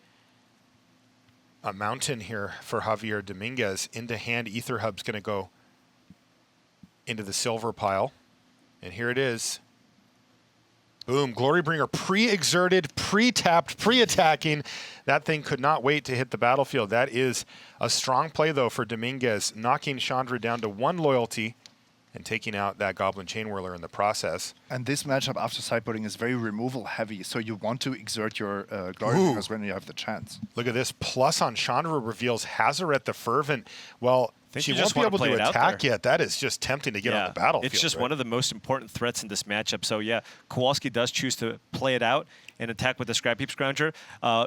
a mountain here for Javier Dominguez. Into hand, Ether Hub's going to go into the silver pile. And here it is. Boom, Glorybringer pre-exerted, pre-tapped, pre-attacking. That thing could not wait to hit the battlefield. That is a strong play, though, for Dominguez, knocking Chandra down to 1 loyalty and taking out that Goblin Chain Whirler in the process. And this matchup after sideboarding is very removal heavy, so you want to exert your Glorybringers when you have the chance. Look at this. Plus on Chandra reveals Hazaret the Fervent. Well, she won't be able to attack yet. That is just tempting to get on the battlefield. It's just one of the most important threats in this matchup. So yeah, Kowalski does choose to play it out and attack with the Scrap Heap Scrounger.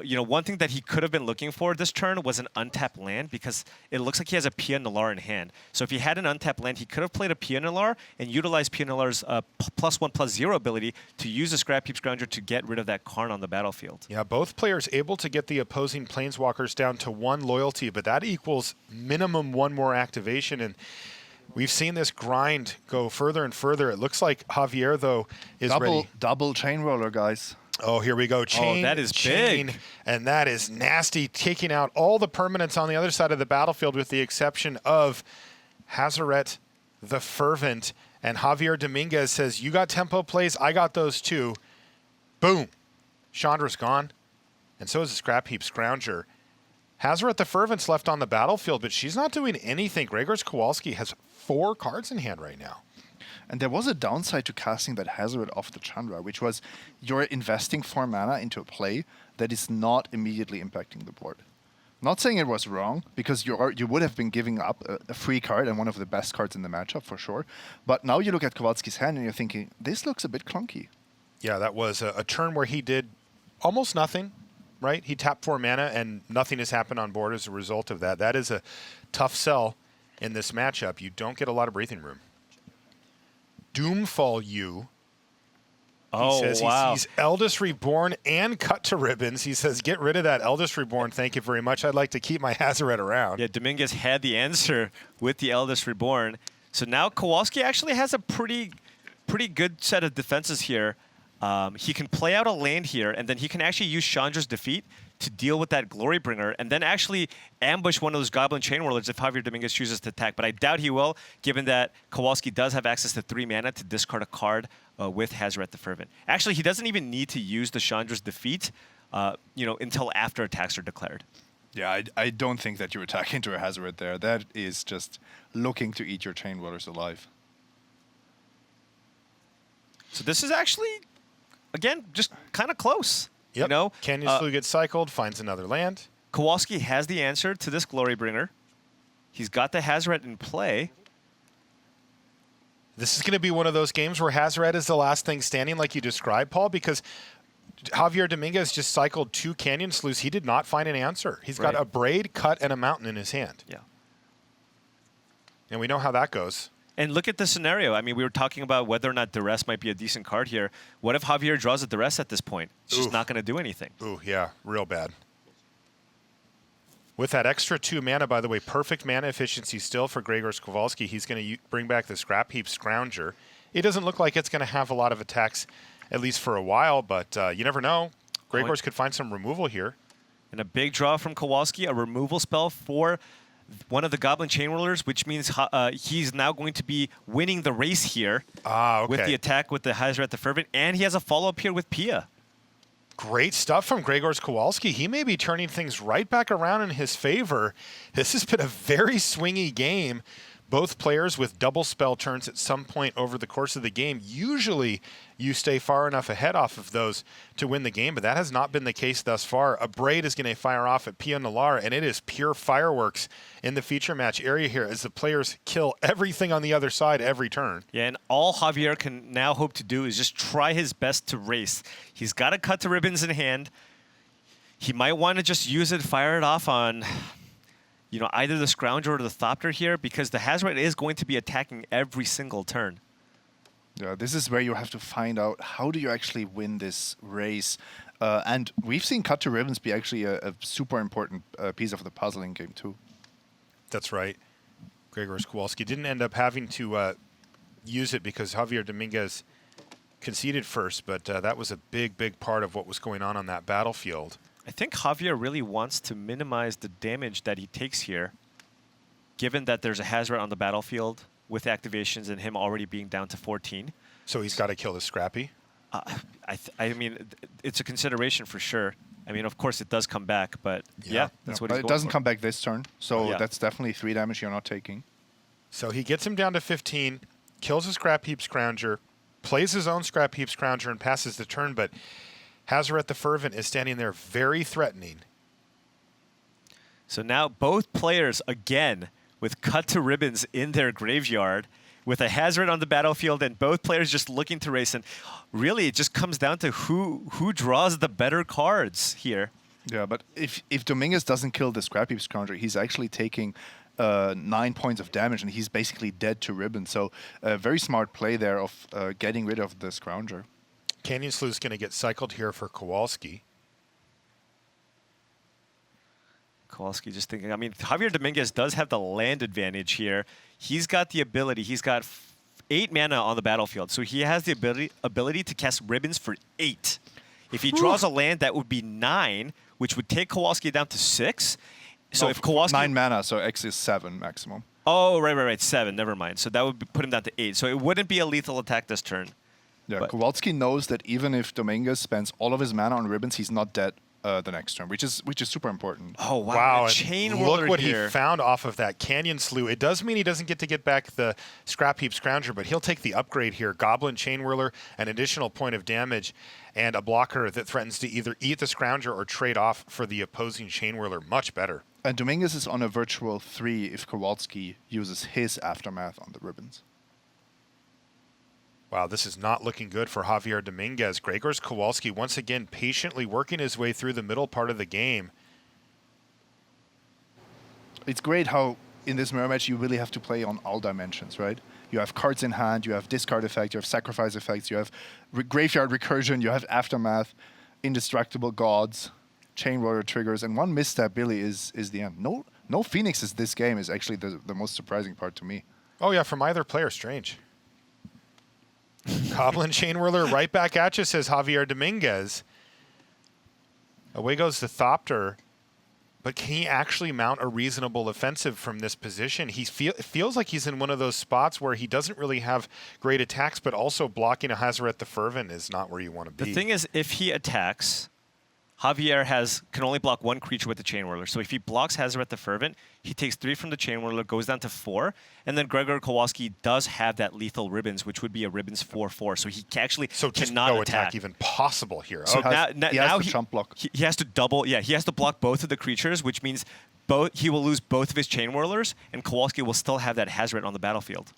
You know, one thing that he could have been looking for this turn was an untapped land, because it looks like he has a Pia Nalar in hand. So if he had an untapped land, he could have played a Pia Nalar and utilized Pia Nalar's +1/+0 ability to use the Scrap Heap Scrounger to get rid of that Karn on the battlefield. Yeah, both players able to get the opposing Planeswalkers down to 1 loyalty, but that equals minimum 1 more activation, and we've seen this grind go further and further. It looks like Javier, though, is ready. Double Chain Roller, guys. Oh, here we go. Chain, that is chain, big. And that is nasty, taking out all the permanents on the other side of the battlefield with the exception of Hazaret the Fervent. And Javier Dominguez says, you got tempo plays, I got those too. Boom. Chandra's gone. And so is the Scrap Heap Scrounger. Hazaret the Fervent's left on the battlefield, but she's not doing anything. Grzegorz Kowalski has 4 cards in hand right now. And there was a downside to casting that Hazaret off the Chandra, which was you're investing 4 mana into a play that is not immediately impacting the board. Not saying it was wrong, because you would have been giving up a free card and one of the best cards in the matchup for sure. But now you look at Kowalski's hand and you're thinking, this looks a bit clunky. Yeah, that was a turn where he did almost nothing, right? He tapped 4 mana and nothing has happened on board as a result of that. That is a tough sell in this matchup. You don't get a lot of breathing room. Doomfall you. He says he sees Eldest Reborn and Cut to Ribbons. He says, get rid of that Eldest Reborn. Thank you very much. I'd like to keep my Hazaret around. Yeah, Dominguez had the answer with the Eldest Reborn. So now Kowalski actually has a pretty good set of defenses here. He can play out a land here, and then he can actually use Chandra's Defeat to deal with that Glorybringer and then actually ambush one of those Goblin Chain Whirlers if Javier Dominguez chooses to attack. But I doubt he will, given that Kowalski does have access to 3 mana to discard a card with Hazoret the Fervent. Actually, he doesn't even need to use the Chandra's Defeat until after attacks are declared. Yeah, I don't think that you're attacking to a Hazoret there. That is just looking to eat your Chain Whirlers alive. So this is actually, again, just kind of close. Yep. You know, Canyon Slough gets cycled, finds another land. Kowalski has the answer to this Glorybringer. He's got the Hazoret in play. This is going to be one of those games where Hazoret is the last thing standing, like you described, Paul, because Javier Dominguez just cycled 2 Canyon Sloughs. He did not find an answer. He's got a Braid, Cut, and a Mountain in his hand. Yeah. And we know how that goes. And look at the scenario. I mean, we were talking about whether or not Duress might be a decent card here. What if Javier draws a Duress at this point? It's just not going to do anything. Ooh, yeah, real bad. With that extra 2 mana, by the way, perfect mana efficiency still for Grzegorz Kowalski. He's going to bring back the Scrap Heap Scrounger. It doesn't look like it's going to have a lot of attacks, at least for a while, but you never know. Grzegorz could find some removal here. And a big draw from Kowalski, a removal spell for one of the Goblin Chain Whirlers, which means he's now going to be winning the race here with the attack with the Hazoret the Fervent, and he has a follow-up here with Pia. Great stuff from Grzegorz Kowalski. He may be turning things right back around in his favor. This has been a very swingy game. Both players with double spell turns at some point over the course of the game. Usually you stay far enough ahead off of those to win the game, but that has not been the case thus far. A Braid is going to fire off at Pia Nalar, and it is pure fireworks in the feature match area here as the players kill everything on the other side every turn. Yeah, and all Javier can now hope to do is just try his best to race. He's got a Cut to Ribbons in hand. He might want to just use it, fire it off on either the Scrounger or the Thopter here, because the Hazoret is going to be attacking every single turn. Yeah, this is where you have to find out how do you actually win this race. And we've seen Cut to Ribbons be actually a super important piece of the puzzle in game 2. That's right. Grzegorz Kowalski didn't end up having to use it because Javier Dominguez conceded first, but that was a big, big part of what was going on that battlefield. I think Javier really wants to minimize the damage that he takes here, given that there's a Hazoret on the battlefield with activations and him already being down to 14. So he's got to kill the Scrappy? I mean, it's a consideration for sure. I mean, of course, it does come back, but yeah that's what he's going It doesn't for. come back this turn, so that's definitely 3 damage you're not taking. So he gets him down to 15, kills a Scrap Heap Scrounger, plays his own Scrap Heap Scrounger, and passes the turn, but Hazoret the Fervent is standing there very threatening. So now both players, again, with Cut to Ribbons in their graveyard, with a Hazoret on the battlefield, and both players just looking to race. And really, it just comes down to who draws the better cards here. Yeah, but if Dominguez doesn't kill the Scrap Heap Scrounger, he's actually taking 9 points of damage, and he's basically dead to Ribbon. So a very smart play there of getting rid of the Scrounger. Canyon Slough's going to get cycled here for Kowalski. Kowalski just thinking, I mean, Javier Dominguez does have the land advantage here. He's got the ability, he's got 8 mana on the battlefield, so he has the ability to cast Ribbons for 8. If he draws a land, that would be 9, which would take Kowalski down to 6. So if Kowalski... 9 mana, so X is 7 maximum. Oh, right, 7, never mind. So that would put him down to 8. So it wouldn't be a lethal attack this turn. Yeah, But Kowalski knows that even if Dominguez spends all of his mana on Ribbons, he's not dead the next turn, which is super important. Oh, wow. Wow, The Chain and Whirler look what here. he found off of that Canyon Slough. It does mean he doesn't get back the Scrap Heap Scrounger, but he'll take the upgrade here. Goblin Chain Whirler, an additional point of damage, and a blocker that threatens to either eat the Scrounger or trade off for the opposing Chain Whirler. Much better. And Dominguez is on a virtual 3 if Kowalski uses his Aftermath on the Ribbons. Wow, this is not looking good for Javier Dominguez. Grzegorz Kowalski once again patiently working his way through the middle part of the game. It's great how in this mirror match you really have to play on all dimensions, right? You have cards in hand, you have discard effect, you have sacrifice effects, you have graveyard recursion, you have Aftermath, indestructible gods, Chain Whirler triggers, and one misstep really is the end. No Phoenixes this game is actually the most surprising part to me. Oh yeah, from either player, strange. Goblin Chain Whirler right back at you, says Javier Dominguez. Away goes the Thopter. But can he actually mount a reasonable offensive from this position? It feels like he's in one of those spots where he doesn't really have great attacks, but also blocking a Hazaret the Fervent is not where you want to be. The thing is, if he attacks, Javier can only block one creature with the Chain Whirler. So if he blocks Hazaret the Fervent, he takes 3 from the Chain Whirler, goes down to 4, and then Grzegorz Kowalski does have that lethal Ribbons, which would be a Ribbons 4/4. So he actually cannot no attack even possible here. So Okay. now he chump block. He has to double. Yeah, he has to block both of the creatures, which means he will lose both of his Chain Whirlers, and Kowalski will still have that Hazaret on the battlefield.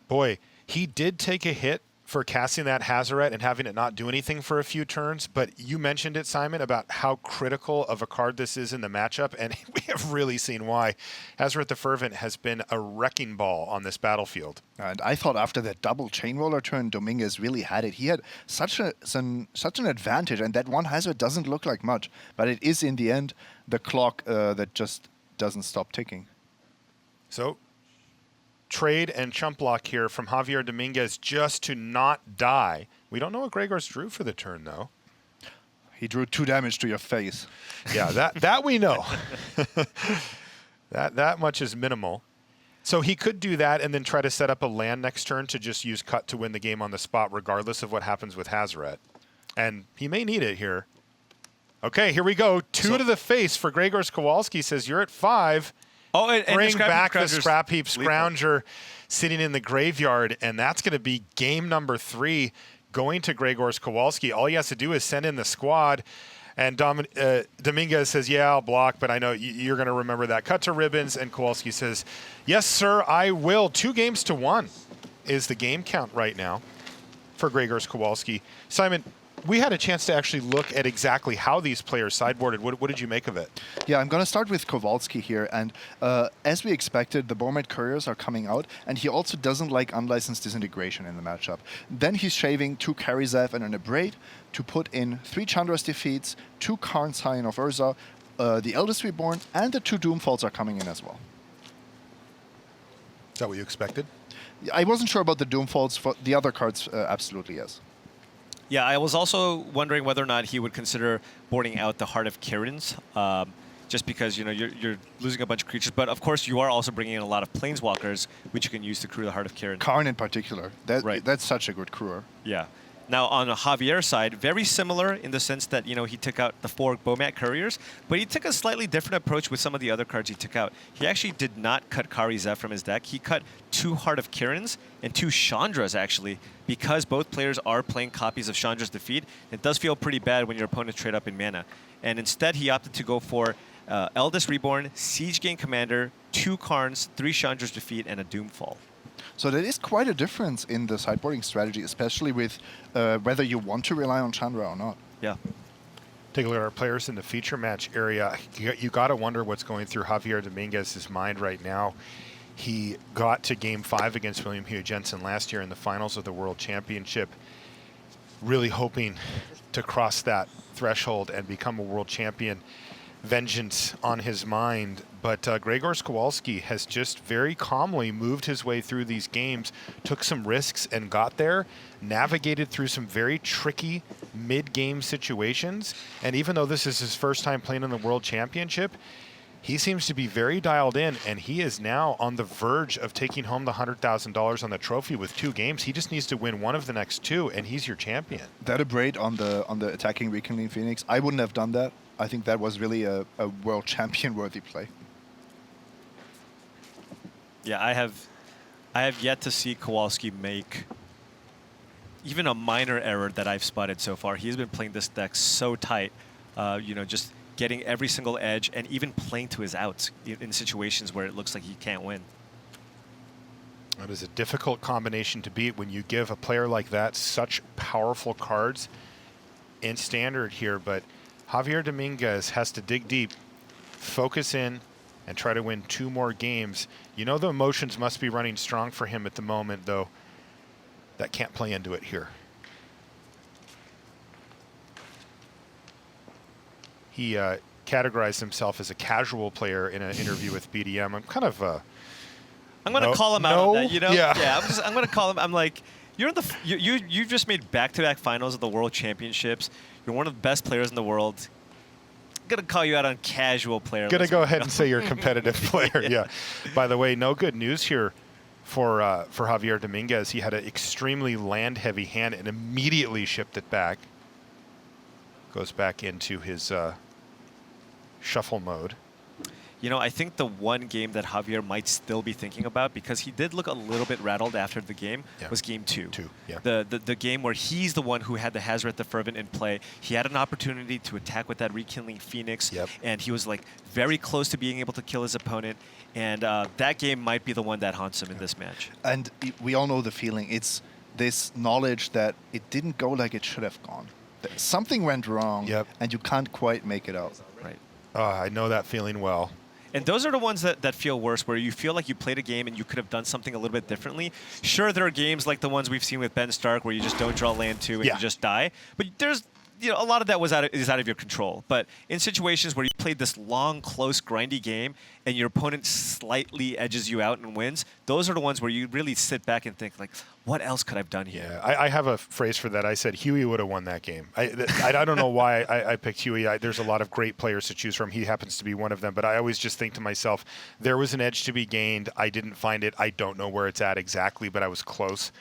Boy, he did take a hit for casting that Hazaret and having it not do anything for a few turns, but you mentioned it, Simon, about how critical of a card this is in the matchup, and we have really seen why. Hazaret the Fervent has been a wrecking ball on this battlefield. And I thought after that double Chain Roller turn, Dominguez really had it. He had such an advantage, and that one Hazaret doesn't look like much, but it is in the end the clock that just doesn't stop ticking. So, trade and chump block here from Javier Dominguez just to not die. We don't know what Grzegorz drew for the turn, though. He drew 2 damage to your face. Yeah, that we know. that much is minimal. So he could do that and then try to set up a land next turn to just use cut to win the game on the spot, regardless of what happens with Hazaret. And he may need it here. Okay, here we go. 2 to the face for Grzegorz Kowalski. Says, you're at 5. Oh, and Bring Scrap Heap back the Scrounger's Scrap Heap lethal. Scrounger sitting in the graveyard, and that's going to be game number 3 going to Grzegorz Kowalski. All he has to do is send in the squad, and Dominguez says, yeah, I'll block, but I know you're going to remember that. Cut to Ribbons, and Kowalski says, yes, sir, I will. 2 games to 1 is the game count right now for Grzegorz Kowalski. Simon, we had a chance to actually look at exactly how these players sideboarded. What did you make of it? Yeah, I'm going to start with Kowalski here. And as we expected, the Bowmat Couriers are coming out. And he also doesn't like unlicensed disintegration in the matchup. Then he's shaving 2 Karizev and an Abrade to put in 3 Chandra's Defeats, 2 Karn's Scion of Urza, the Eldest Reborn, and the 2 Doomfalls are coming in as well. Is that what you expected? I wasn't sure about the Doomfalls. For the other cards, absolutely yes. Yeah, I was also wondering whether or not he would consider boarding out the Heart of Kirin's, just because you're losing a bunch of creatures. But of course, you are also bringing in a lot of Planeswalkers, which you can use to crew the Heart of Kirin. Karn in particular. Right. That's such a good crewer. Yeah. Now, on the Javier side, very similar in the sense that, he took out the 4 Bowmat Couriers, but he took a slightly different approach with some of the other cards he took out. He actually did not cut Karizev from his deck. He cut 2 Heart of Kirin's and 2 Chandras, actually, because both players are playing copies of Chandra's Defeat. It does feel pretty bad when your opponents trade up in mana. And instead, he opted to go for Eldest Reborn, Siege Gang Commander, 2 Karns, 3 Chandra's Defeat, and a Doomfall. So that is quite a difference in the sideboarding strategy, especially with whether you want to rely on Chandra or not. Yeah. Take a look at our players in the feature match area. You got to wonder what's going through Javier Dominguez's mind right now. He got to Game 5 against William Hugh Jensen last year in the finals of the World Championship, really hoping to cross that threshold and become a world champion. Vengeance on his mind, but Grzegorz Kowalski has just very calmly moved his way through these games, took some risks and got there, navigated through some very tricky mid-game situations, and even though this is his first time playing in the World Championship, he seems to be very dialed in, and he is now on the verge of taking home the $100,000 on the trophy with 2 games. He just needs to win one of the next 2, and he's your champion. That Abrade on the attacking Rekindling Phoenix, I wouldn't have done that. I think that was really a world champion-worthy play. Yeah, I have yet to see Kowalski make even a minor error that I've spotted so far. He's been playing this deck so tight, just getting every single edge and even playing to his outs in situations where it looks like he can't win. That is a difficult combination to beat when you give a player like that such powerful cards in Standard here, but Javier Dominguez has to dig deep, focus in, and try to win 2 more games. You know the emotions must be running strong for him at the moment, though. That can't play into it here. He categorized himself as a casual player in an interview with BDM. I'm kind of I'm going to call him out on that, Yeah. I'm going to call him. I'm like, you just made back-to-back finals of the World Championships. You're one of the best players in the world. gonna call you out on casual player. Gonna go ahead and say you're a competitive player. Yeah. By the way, no good news here for Javier Dominguez. He had an extremely land-heavy hand and immediately shipped it back. Goes back into his shuffle mode. You know, I think the one game that Javier might still be thinking about, because he did look a little bit rattled after the game, was game 2. Yeah. The game where he's the one who had the Hazoret the Fervent in play. He had an opportunity to attack with that rekindling Phoenix, and he was like very close to being able to kill his opponent. And that game might be the one that haunts him in this match. And we all know the feeling. It's this knowledge that it didn't go like it should have gone. Something went wrong, and you can't quite make it out. Right. I know that feeling well. And those are the ones that feel worse, where you feel like you played a game and you could have done something a little bit differently. Sure, there are games like the ones we've seen with Ben Stark where you just don't draw land 2 and you just die. But there's, you know, a lot of that is out of your control. But in situations where you played this long, close, grindy game and your opponent slightly edges you out and wins, those are the ones where you really sit back and think, like, what else could I have done here? Yeah, I have a phrase for that. I said Huey would have won that game. I don't know why I picked Huey. There's a lot of great players to choose from. He happens to be one of them. But I always just think to myself, there was an edge to be gained. I didn't find it. I don't know where it's at exactly, but I was close.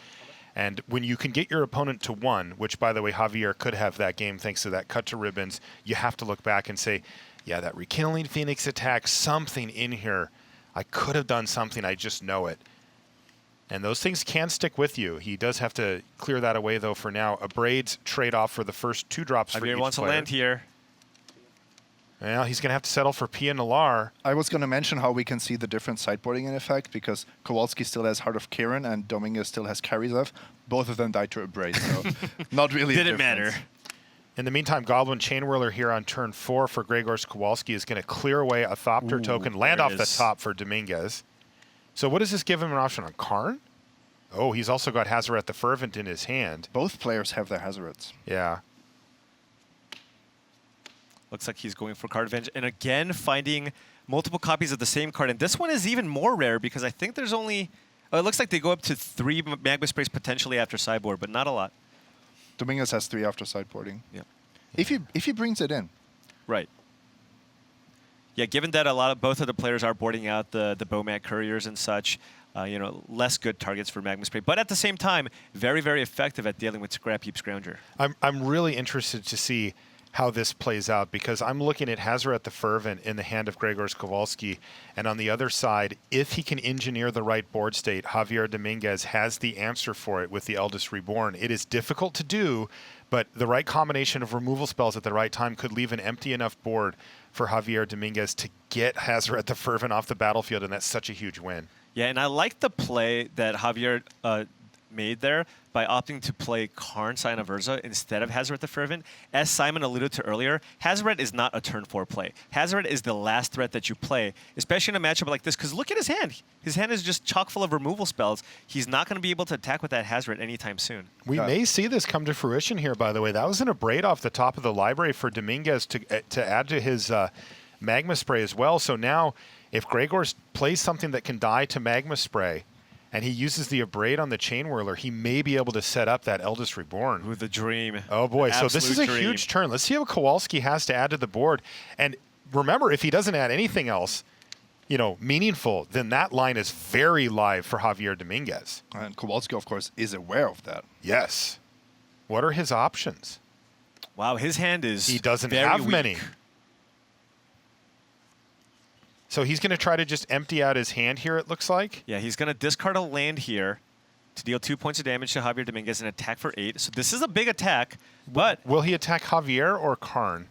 And when you can get your opponent to 1, which, by the way, Javier could have that game thanks to that cut to ribbons, you have to look back and say, yeah, that rekindling Phoenix attack, something in here. I could have done something. I just know it. And those things can stick with you. He does have to clear that away, though, for now. A Braids trade-off for the first 2 drops for each Javier wants player. to land here. Well, he's going to have to settle for Pia Nalar. I was going to mention how we can see the different sideboarding in effect, because Kowalski still has Heart of Kirin and Dominguez still has Karizev. Both of them died to a Braid, so not really a Didn't difference. matter. In the meantime, Goblin Chain Whirler here on turn 4 for Grzegorz Kowalski is going to clear away a Thopter token, land off the top for Dominguez. So what does this give him an option on Karn? Oh, he's also got Hazoret the Fervent in his hand. Both players have their Hazarets. Yeah. Looks like he's going for card advantage. And again, finding multiple copies of the same card. And this one is even more rare because I think there's only... Oh, it looks like they go up to 3 Magma Sprays potentially after sideboard, but not a lot. Dominguez has 3 after sideboarding. Yeah. If he brings it in. Right. Yeah, given that both of the players are boarding out the Bowmat Couriers and such, you know, less good targets for Magma Spray. But at the same time, very, very effective at dealing with Scrap Heap Scrounger. I'm really interested to see how this plays out, because I'm looking at Hazoret the Fervent in the hand of Grzegorz Kowalski, and on the other side, if he can engineer the right board state, Javier Dominguez has the answer for it with the Eldest Reborn. It is difficult to do, but the right combination of removal spells at the right time could leave an empty enough board for Javier Dominguez to get Hazoret the Fervent off the battlefield, and that's such a huge win. Yeah, and I like the play that Javier made there by opting to play Karn, Scion of Urza instead of Hazoret the Fervent. As Simon alluded to earlier, Hazoret is not a turn 4 play. Hazoret is the last threat that you play, especially in a matchup like this, because look at his hand. His hand is just chock full of removal spells. He's not going to be able to attack with that Hazoret anytime soon. We may see this come to fruition here, by the way. That was in a braid off the top of the library for Dominguez to add to his Magma Spray as well. So now, if Grzegorz plays something that can die to Magma Spray, and he uses the Abrade on the Chain Whirler, he may be able to set up that Eldest Reborn. With the dream. Oh boy, so this is a dream. huge turn. Let's see what Kowalski has to add to the board. And remember, if he doesn't add anything else, you know, meaningful, then that line is very live for Javier Dominguez. And Kowalski, of course, is aware of that. Yes. What are his options? Wow, his hand is He doesn't very have weak. many. So he's going to try to just empty out his hand here, it looks like. Yeah, he's going to discard a land here to deal 2 points of damage to Javier Dominguez and attack for 8. So this is a big attack, but... Will he attack Javier or Karn?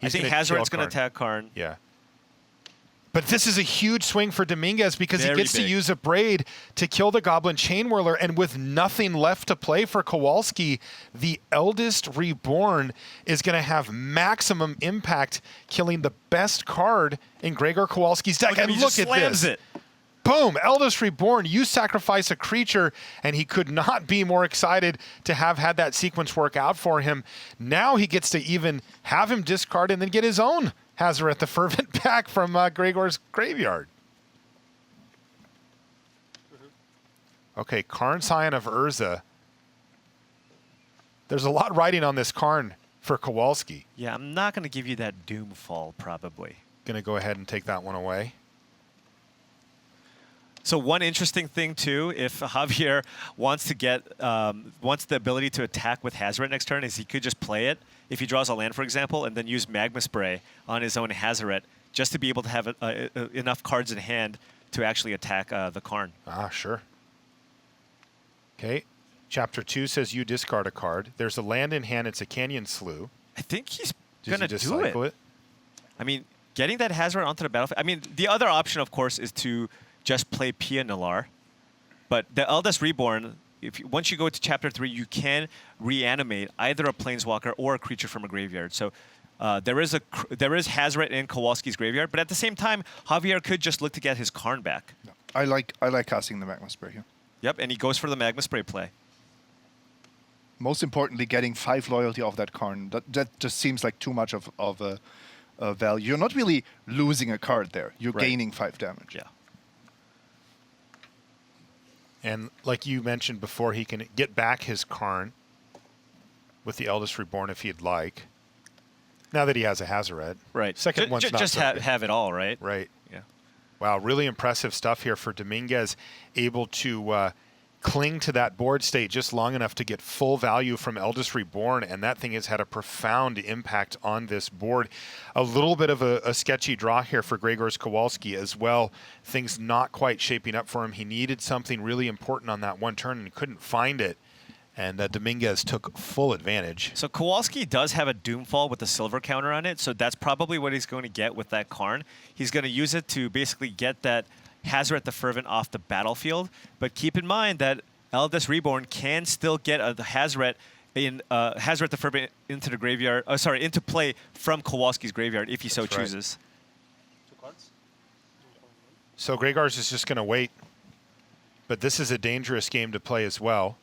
I think Hazoret's going to attack Karn. Yeah. But this is a huge swing for Dominguez because Very he gets big. to use a Braid to kill the Goblin Chain Whirler, and with nothing left to play for Kowalski, the Eldest Reborn is going to have maximum impact, killing the best card in Grzegorz Kowalski's deck. Look at And him, he look just at slams this. it. Boom, Eldest Reborn, you sacrifice a creature, and he could not be more excited to have had that sequence work out for him. Now he gets to even have him discard and then get his own Hazoret the Fervent back from Grzegorz graveyard. Okay, Karn, Scion of Urza. There's a lot riding on this Karn for Kowalski. Yeah, I'm not going to give you that doom fall, probably. Going to go ahead and take that one away. So one interesting thing, too, if Javier wants to get wants the ability to attack with Hazoret next turn, is he could just play it if he draws a land, for example, and then use Magma Spray on his own Hazoret just to be able to have enough cards in hand to actually attack the Karn. Ah, sure. Okay. Chapter 2 says you discard a card. There's a land in hand. It's a Canyon Slough. I think he's Does going he to just do cycle it. I mean, getting that Hazoret onto the battlefield. I mean, the other option, of course, is to just play Pia Nalar. But the Eldest Reborn, once you go to Chapter 3, you can reanimate either a Planeswalker or a creature from a graveyard. So there is Hazoret in Kowalski's graveyard, but at the same time, Javier could just look to get his Karn back. No. I like casting the Magma Spray here. Yep, and he goes for the Magma Spray play. Most importantly, getting 5 loyalty off that Karn. That just seems like too much of a value. You're not really losing a card there. You're gaining 5 damage. Yeah. And like you mentioned before, he can get back his Karn with the Eldest Reborn if he'd like. Now that he has a Hazoret. Right. Second one's not just so good. have it all, right? Right. Yeah. Wow, really impressive stuff here for Dominguez, able to cling to that board state just long enough to get full value from Eldest Reborn, and that thing has had a profound impact on this board. A little bit of a sketchy draw here for Grzegorz Kowalski as well. Things not quite shaping up for him. He needed something really important on that one turn and couldn't find it, and Dominguez took full advantage. So Kowalski does have a Doomfall with a silver counter on it, so that's probably what he's going to get with that Karn. He's going to use it to basically get that Hazoret the Fervent off the battlefield, but keep in mind that Eldest Reborn can still get the Hazoret the Fervent into the graveyard. Into play from Kowalski's graveyard if he so That's right. chooses. So Grzegorz is just going to wait, but this is a dangerous game to play as well.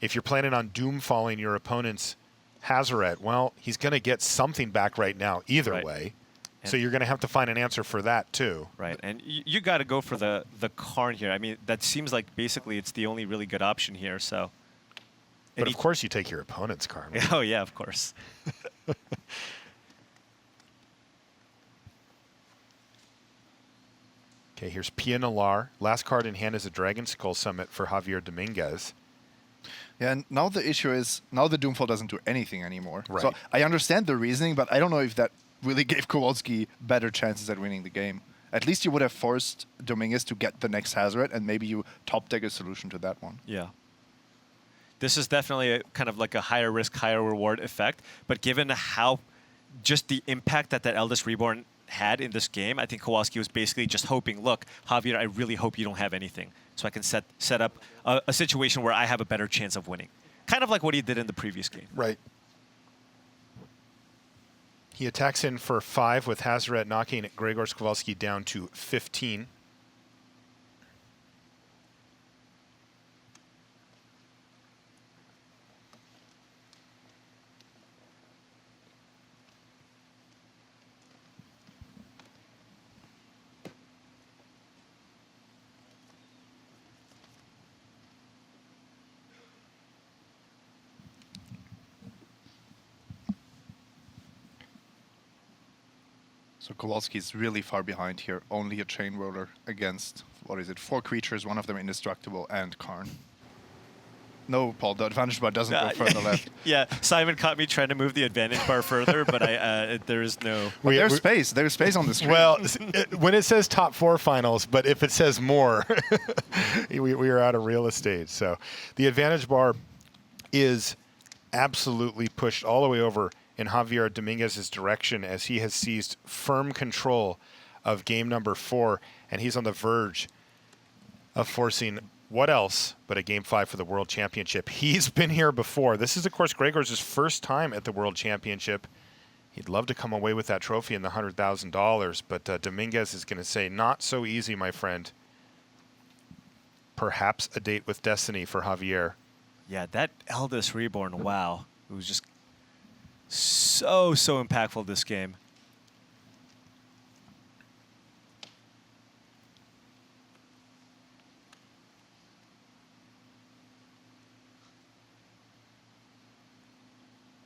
If you're planning on doomfalling your opponent's Hazoret, well, he's going to get something back right now either way. So you're going to have to find an answer for that too. Right, and you got to go for the Karn here. I mean, that seems like basically it's the only really good option here. So, But of course you take your opponent's Karn. Oh yeah, of course. Okay, here's Pia Nalar. Last card in hand is a Dragon Skull Summit for Javier Dominguez. Yeah, and now the issue is, now the Doomfall doesn't do anything anymore. Right. So I understand the reasoning, but I don't know if that really gave Kowalski better chances at winning the game. At least you would have forced Dominguez to get the next Hazoret, and maybe you top deck a solution to that one. Yeah. This is definitely a kind of like a higher risk, higher reward effect. But given how just the impact that Eldest Reborn had in this game, I think Kowalski was basically just hoping, look, Javier, I really hope you don't have anything, so I can set up a situation where I have a better chance of winning. Kind of like what he did in the previous game. Right. He attacks in for 5 with Hazoret, knocking Grzegorz Kowalski down to 15. So Kowalski is really far behind here. Only a Chain Roller against, 4 creatures, one of them indestructible, and Karn. No, Paul, the advantage bar doesn't go further left. Yeah, Simon caught me trying to move the advantage bar further, but there is no... But there's space. There's space on the screen. Well, when it says top 4 finals, but if it says more, we are out of real estate. So the advantage bar is absolutely pushed all the way over in Javier Dominguez's direction as he has seized firm control of game number 4, and he's on the verge of forcing what else but a Game 5 for the World Championship. He's been here before. This is, of course, Grzegorz' first time at the World Championship. He'd love to come away with that trophy and the $100,000, but Dominguez is going to say, not so easy, my friend. Perhaps a date with destiny for Javier. Yeah, that Eldest Reborn, wow. It was just so impactful this game.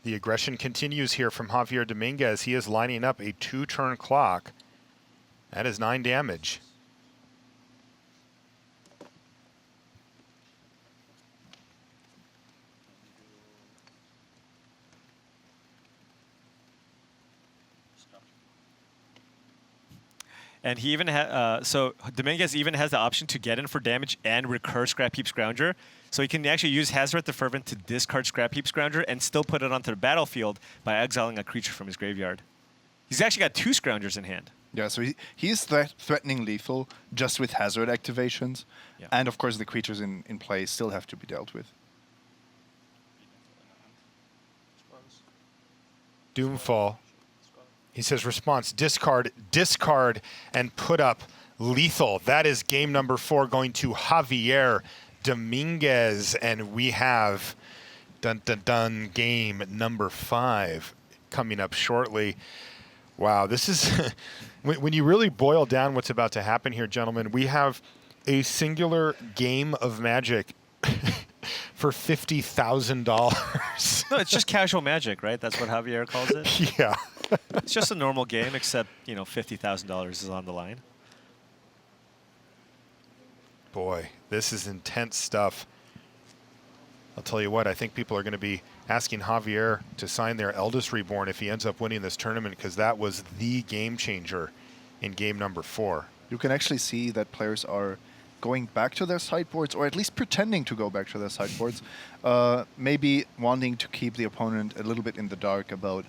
The aggression continues here from Javier Dominguez. He is lining up a 2-turn clock. That is 9 damage. And he even so Dominguez even has the option to get in for damage and recur Scrap Heap Scrounger. So he can actually use Hazoret the Fervent to discard Scrap Heap Scrounger and still put it onto the battlefield by exiling a creature from his graveyard. He's actually got 2 Scroungers in hand. Yeah, so he is threatening lethal just with Hazard activations. Yeah. And of course the creatures in play still have to be dealt with. Doomfall. He says response, discard, discard, and put up lethal. That is game number 4 going to Javier Dominguez. And we have game number 5 coming up shortly. Wow, this is, when you really boil down what's about to happen here, gentlemen, we have a singular game of Magic for $50,000. No, it's just casual Magic, right? That's what Javier calls it. Yeah. It's just a normal game, except, you know, $50,000 is on the line. Boy, this is intense stuff. I'll tell you what, I think people are going to be asking Javier to sign their Eldest Reborn if he ends up winning this tournament, because that was the game changer in game number 4. You can actually see that players are going back to their sideboards, or at least pretending to go back to their sideboards, maybe wanting to keep the opponent a little bit in the dark about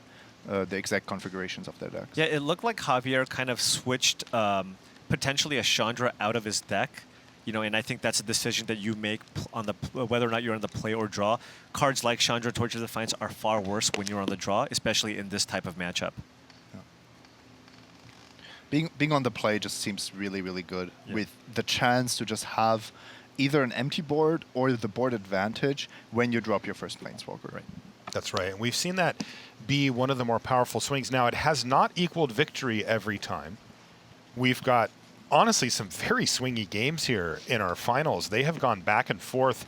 the exact configurations of their decks. Yeah, it looked like Javier kind of switched potentially a Chandra out of his deck. You know, and I think that's a decision that you make on the whether or not you're on the play or draw. Cards like Chandra Torch of Defiance are far worse when you're on the draw, especially in this type of matchup. Yeah. Being on the play just seems really, really good, with the chance to just have either an empty board or the board advantage when you drop your first Planeswalker. Right. That's right. And we've seen that be one of the more powerful swings. Now, it has not equaled victory every time. We've got, honestly, some very swingy games here in our finals. They have gone back and forth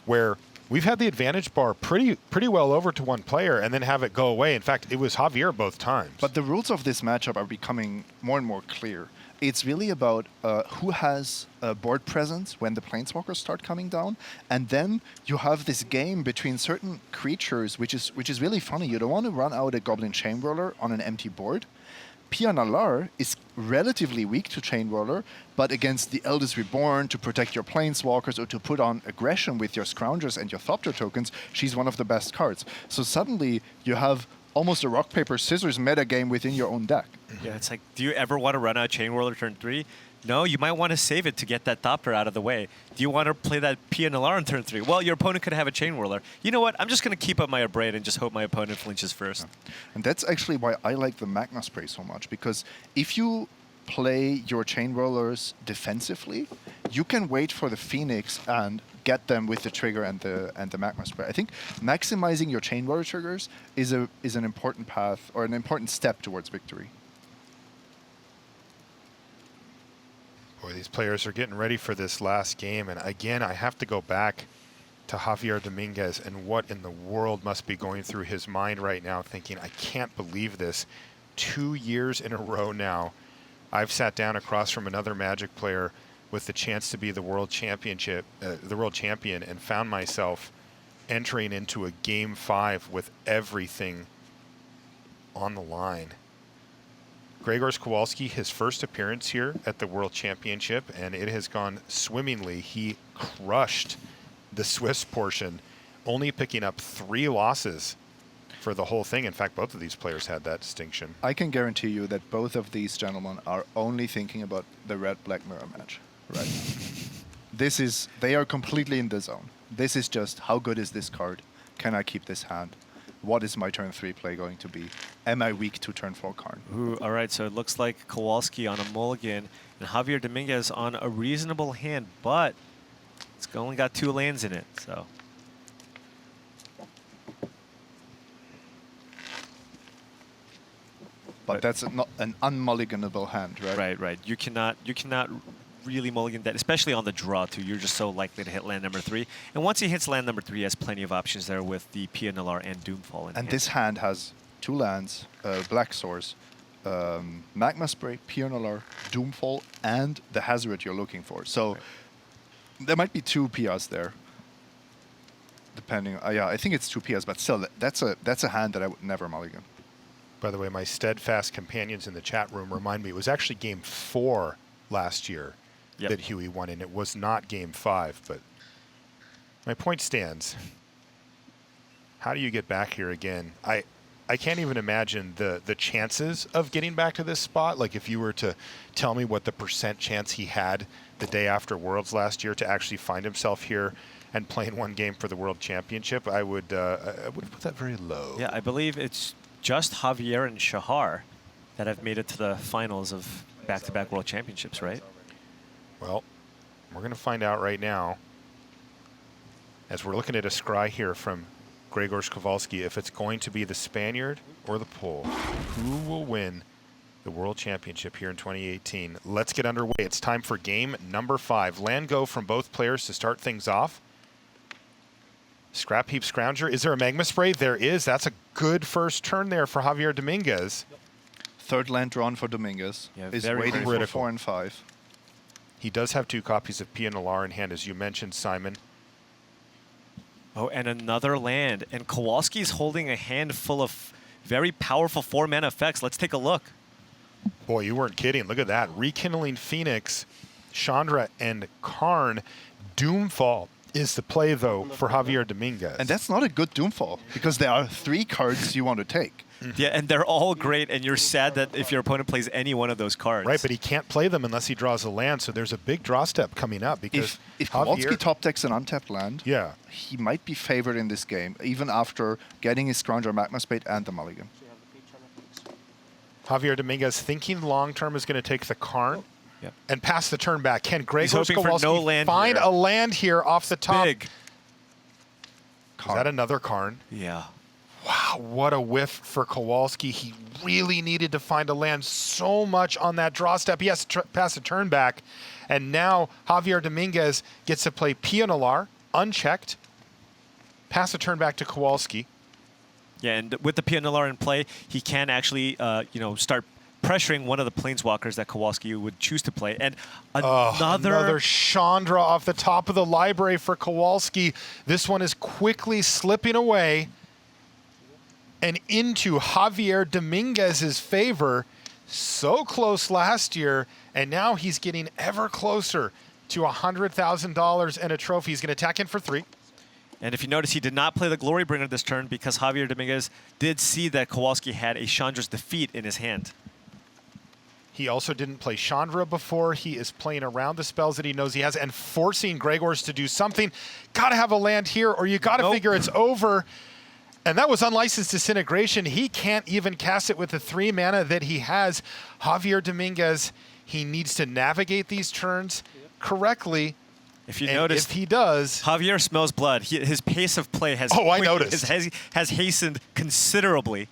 where we've had the advantage bar pretty well over to one player and then have it go away. In fact, it was Javier both times. But the rules of this matchup are becoming more and more clear. It's really about who has board presence when the Planeswalkers start coming down, and then you have this game between certain creatures, which is really funny. You don't want to run out a Goblin Chainroller on an empty board. Pia Nalaar is relatively weak to Chainroller, but against the Eldest Reborn, to protect your Planeswalkers or to put on aggression with your Scroungers and your Thopter tokens, she's one of the best cards. So suddenly you have almost a rock, paper, scissors meta game within your own deck. Yeah, it's like, do you ever want to run out Chain Whirler turn 3? No, you might want to save it to get that Thopter out of the way. Do you want to play that Pia Nalaar on turn 3? Well, your opponent could have a Chain Whirler. You know what? I'm just going to keep up my Abrade and just hope my opponent flinches first. Yeah. And that's actually why I like the Magma Spray so much, because if you play your Chain Rollers defensively, you can wait for the Phoenix and get them with the trigger and the Magma Spray. I think maximizing your Chain Roller triggers is an important path, or an important step towards victory. Boy, these players are getting ready for this last game. And again, I have to go back to Javier Dominguez and what in the world must be going through his mind right now, thinking, I can't believe this. 2 years in a row now, I've sat down across from another Magic player with the chance to be the world champion, and found myself entering into a game 5 with everything on the line. Grzegorz Kowalski, his first appearance here at the World Championship, and it has gone swimmingly. He crushed the Swiss portion, only picking up 3 losses for the whole thing. In fact, both of these players had that distinction. I can guarantee you that both of these gentlemen are only thinking about the red-black mirror match right now. They are completely in the zone. This is just, how good is this card? Can I keep this hand? What is my turn 3 play going to be? Am I weak to turn 4 card? Ooh, all right, so it looks like Kowalski on a mulligan and Javier Dominguez on a reasonable hand, but it's only got 2 lands in it, so. But that's not an unmulliganable hand, right? Right. You cannot really mulligan that, especially on the draw too. You're just so likely to hit land number 3. And once he hits land number 3, he has plenty of options there with the Pioneer and Doomfall in And hand. this hand has 2 lands, Black Source, Magma Spray, Pioneer, Doomfall, and the Hazard you're looking for. So there might be 2 PRs there. Depending, yeah, I think it's 2 PRs, but still, that's a hand that I would never mulligan. By the way, my steadfast companions in the chat room remind me it was actually game 4 last year that Huey won, and it was not game 5. But my point stands. How do you get back here again? I can't even imagine the chances of getting back to this spot. Like if you were to tell me what the % chance he had the day after Worlds last year to actually find himself here and playing one game for the World Championship, I would put that very low. Yeah, I believe it's just Javier and Shahar that have made it to the finals of back-to-back World Championships, right? Well, we're going to find out right now as we're looking at a scry here from Grzegorz Kowalski if it's going to be the Spaniard or the Pole. Who will win the World Championship here in 2018? Let's get underway. It's time for game number 5. Land go from both players to start things off. Scrap Heap Scrounger. Is there a Magma Spray? There is. That's a good first turn there for Javier Dominguez. 3rd land drawn for Dominguez. Yeah, is very waiting critical. for 4 and 5. He does have 2 copies of Pioneer in hand, as you mentioned, Simon. Oh, and another land. And Kowalski's holding a hand full of very powerful 4-mana effects. Let's take a look. Boy, you weren't kidding. Look at that. Rekindling Phoenix, Chandra, and Karn. Doomfall is the play, though, for Javier Dominguez. And that's not a good Doomfall, because there are 3 cards you want to take. Yeah, and they're all great, and you're sad that if your opponent plays any one of those cards. Right, but he can't play them unless he draws a land, so there's a big draw step coming up because If Javier, Kowalski top decks an untapped land, yeah, he might be favored in this game, even after getting his Scrounger, Magma Spade, and the mulligan. Javier Dominguez thinking long term is going to take the Karn Yep. and pass the turn back. Can Grzegorz hoping for Kowalski no land find here. a land here off the top? Big. Is that another Karn? Yeah. Wow, what a whiff for Kowalski. He really needed to find a land so much on that draw step. He has to pass a turn back. And now Javier Dominguez gets to play Pioneer, unchecked, pass a turn back to Kowalski. Yeah, and with the Pioneer in play, he can actually, start pressuring one of the Planeswalkers that Kowalski would choose to play. And Another Chandra off the top of the library for Kowalski. This one is quickly slipping away and into Javier Dominguez's favor. So close last year, and now he's getting ever closer to $100,000 and a trophy. He's going to attack in for 3. And if you notice, he did not play the Glorybringer this turn because Javier Dominguez did see that Kowalski had a Chandra's Defeat in his hand. He also didn't play Chandra before. He is playing around the spells that he knows he has and forcing Grzegorz to do something. Got to have a land here, or you got to figure it's over. And that was Unlicensed Disintegration. He can't even cast it with the 3 mana that he has. Javier Dominguez, he needs to navigate these turns correctly. If you and notice, if he does, Javier smells blood. His pace of play has I noticed. has hastened considerably.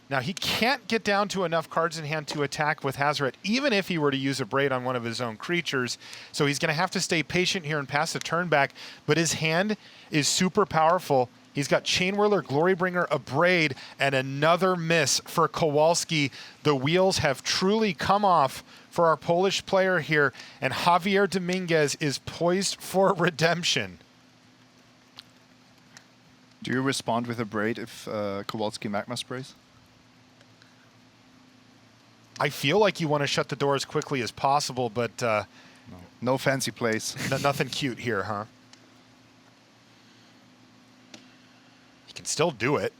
now he can't get down to enough cards in hand to attack with Hazoret, even if he were to use a Braid on one of his own creatures. So he's going to have to stay patient here and pass the turn back. But his hand is super powerful. He's got Chainwhirler, Glorybringer, a Braid, and another miss for Kowalski. The wheels have truly come off for our Polish player here, and Javier Dominguez is poised for redemption. Do you respond with a Braid if Kowalski Magma sprays? I feel like you want to shut the door as quickly as possible, but No fancy plays. nothing cute here, huh? He can still do it.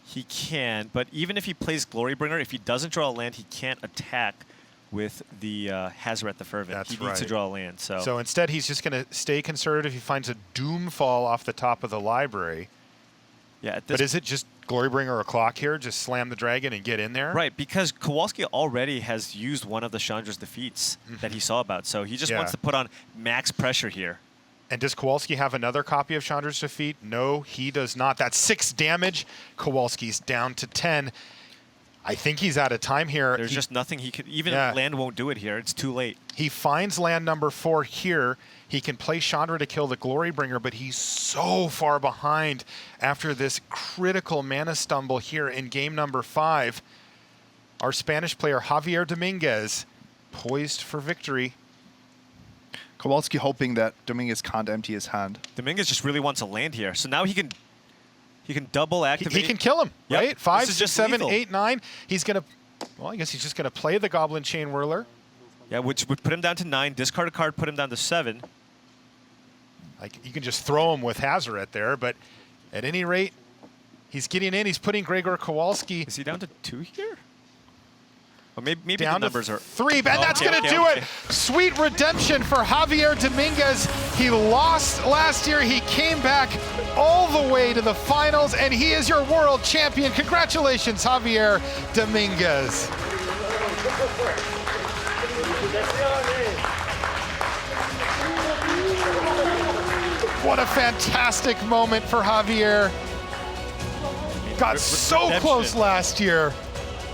He can, but even if he plays Glorybringer, if he doesn't draw a land, he can't attack with the Hazoret the Fervent. That's he needs to right. draw a land. So instead, he's just going to stay conservative. He finds a Doomfall off the top of the library. yeah, at this But is it just Glorybringer or Clock here? Just slam the dragon and get in there? right, because Kowalski already has used one of the Chandra's Defeats that he saw about, so he just Yeah. wants to put on max pressure here. And does Kowalski have another copy of Chandra's Defeat? No, he does not. That's 6 damage. Kowalski's down to 10. I think he's out of time here. There's just nothing he could, even land won't do it here. It's too late. He finds land number 4 here. He can play Chandra to kill the Glorybringer, but he's so far behind after this critical mana stumble here in game number 5. Our Spanish player, Javier Dominguez, poised for victory. Kowalski hoping that Dominguez can't empty his hand. Dominguez just really wants a land here. So now he can double activate. He can kill him, right? 5, 6, 7, lethal. 8, 9. He's going to, well, I guess he's just going to play the Goblin Chain Whirler. Yeah, which would put him down to 9. Discard a card, put him down to 7. Like, you can just throw him with Hazoret there, but at any rate, he's getting in. He's putting Grzegorz Kowalski. Is he down to 2 here? Or maybe down the to numbers are 3, and that's going to do it. Sweet redemption for Javier Dominguez. He lost last year. He came back all the way to the finals, and he is your world champion. Congratulations, Javier Dominguez. What a fantastic moment for Javier. Got so close last year.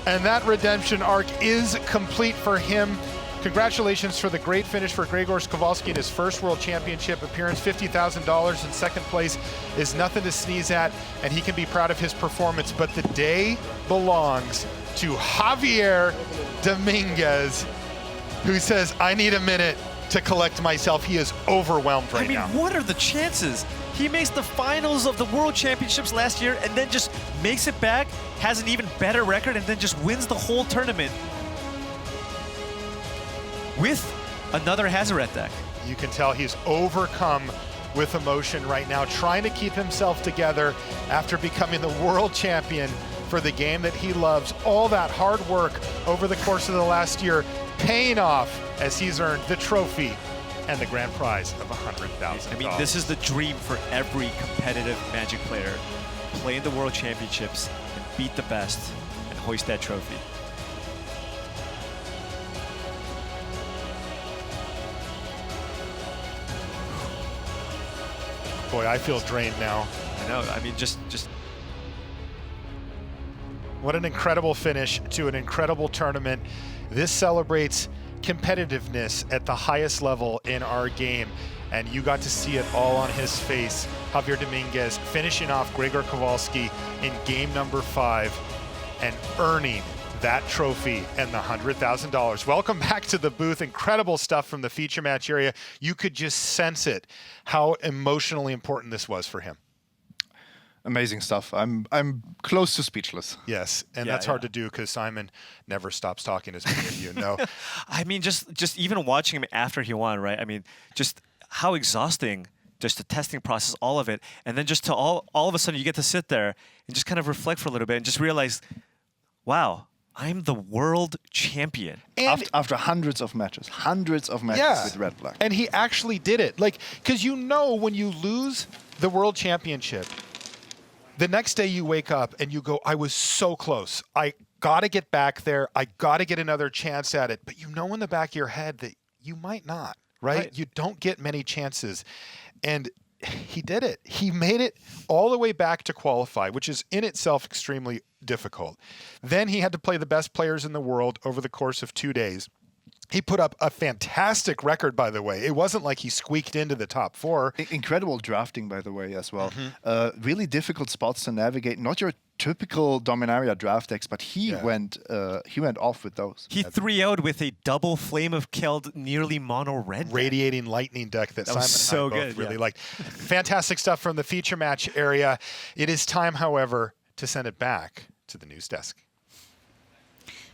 And that redemption arc is complete for him. Congratulations for the great finish for Grzegorz Kowalski in his first World Championship appearance. $50,000 in second place is nothing to sneeze at, and he can be proud of his performance. But the day belongs to Javier Dominguez, who says, I need a minute to collect myself. He is overwhelmed right now. What are the chances? He makes the finals of the World Championships last year and then just makes it back, has an even better record, and then just wins the whole tournament with another Hazoret deck. You can tell he's overcome with emotion right now, trying to keep himself together after becoming the world champion for the game that he loves. All that hard work over the course of the last year paying off as he's earned the trophy and the grand prize of $100,000. I mean, this is the dream for every competitive Magic player. Play in the World Championships and beat the best and hoist that trophy. Boy, I feel drained now. I know, I mean, just what an incredible finish to an incredible tournament. This celebrates competitiveness at the highest level in our game, and you got to see it all on his face. Javier Dominguez finishing off Grzegorz Kowalski in game number 5 and earning that trophy and the $100,000. Welcome back to the booth. Incredible stuff from the feature match area. You could just sense it, how emotionally important this was for him. Amazing stuff. I'm close to speechless. Yes, and that's hard to do because Simon never stops talking, as many of you know. I mean, just even watching him after he won, right? I mean, just how exhausting, just the testing process, all of it. And then just to all of a sudden you get to sit there and just kind of reflect for a little bit and just realize, wow, I'm the world champion. And after hundreds of matches with Red Black. And he actually did it. Like, because you know when you lose the world championship, the next day you wake up and you go, I was so close. I got to get back there. I got to get another chance at it. But you know in the back of your head that you might not, right? You don't get many chances. And he did it. He made it all the way back to qualify, which is in itself extremely difficult. Then he had to play the best players in the world over the course of 2 days. He put up a fantastic record, by the way. It wasn't like he squeaked into the top 4. Incredible drafting, by the way, as well. Really difficult spots to navigate. Not your typical Dominaria draft decks, but he went off with those. He 3-0'd with a double Flame of Keld nearly mono red Radiating Lightning deck that Simon so and I both really liked. Fantastic stuff from the feature match area. It is time, however, to send it back to the news desk.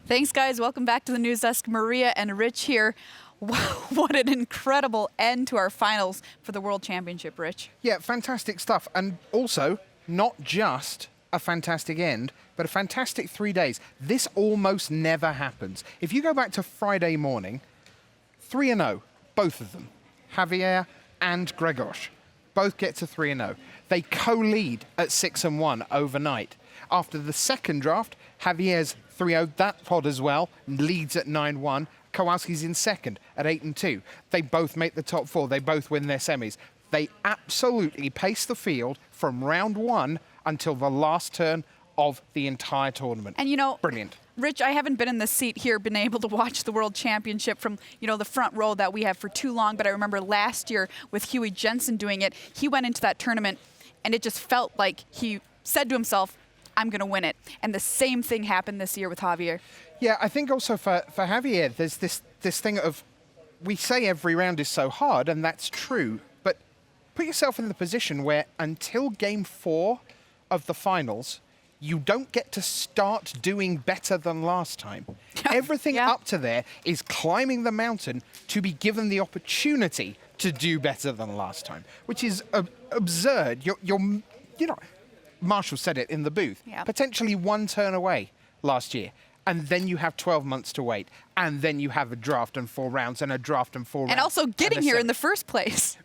Thanks, guys. Welcome back to the news desk. Maria and Rich here. Wow, what an incredible end to our finals for the World Championship, Rich. Yeah, fantastic stuff. And also, not just a fantastic end, but a fantastic 3 days. This almost never happens. If you go back to Friday morning, 3-0, both of them, Javier and Grzegorz, both get to 3-0. They co-lead at 6-1 overnight. After the second draft, Javier's 3-0, that pod as well, leads at 9-1. Kowalski's in second at 8-2. They both make the top 4. They both win their semis. They absolutely pace the field from round 1 until the last turn of the entire tournament. And you know, brilliant. Rich, I haven't been in this seat here, been able to watch the World Championship from, you know, the front row that we have for too long. But I remember last year with Huey Jensen doing it, he went into that tournament and it just felt like he said to himself, I'm going to win it. And the same thing happened this year with Javier. Yeah, I think also for Javier, there's this thing of, we say every round is so hard, and that's true. But put yourself in the position where until game 4 of the finals, you don't get to start doing better than last time. Everything up to there is climbing the mountain to be given the opportunity to do better than last time, which is absurd. You're, you know, Marshall said it in the booth, potentially one turn away last year. And then you have 12 months to wait. And then you have a draft and 4 rounds and a draft and 4 rounds. And also getting here in the first place.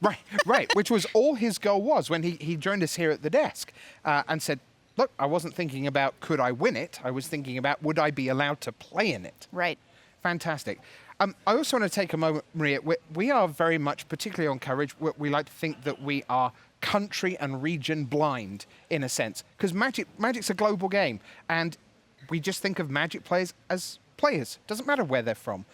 Right, which was all his goal was when he joined us here at the desk and said, look, I wasn't thinking about could I win it. I was thinking about would I be allowed to play in it. Right. Fantastic. I also want to take a moment, Maria. We are very much, particularly on coverage, we like to think that we are country and region blind in a sense. Because Magic's a global game. And we just think of Magic players as players. Doesn't matter where they're from.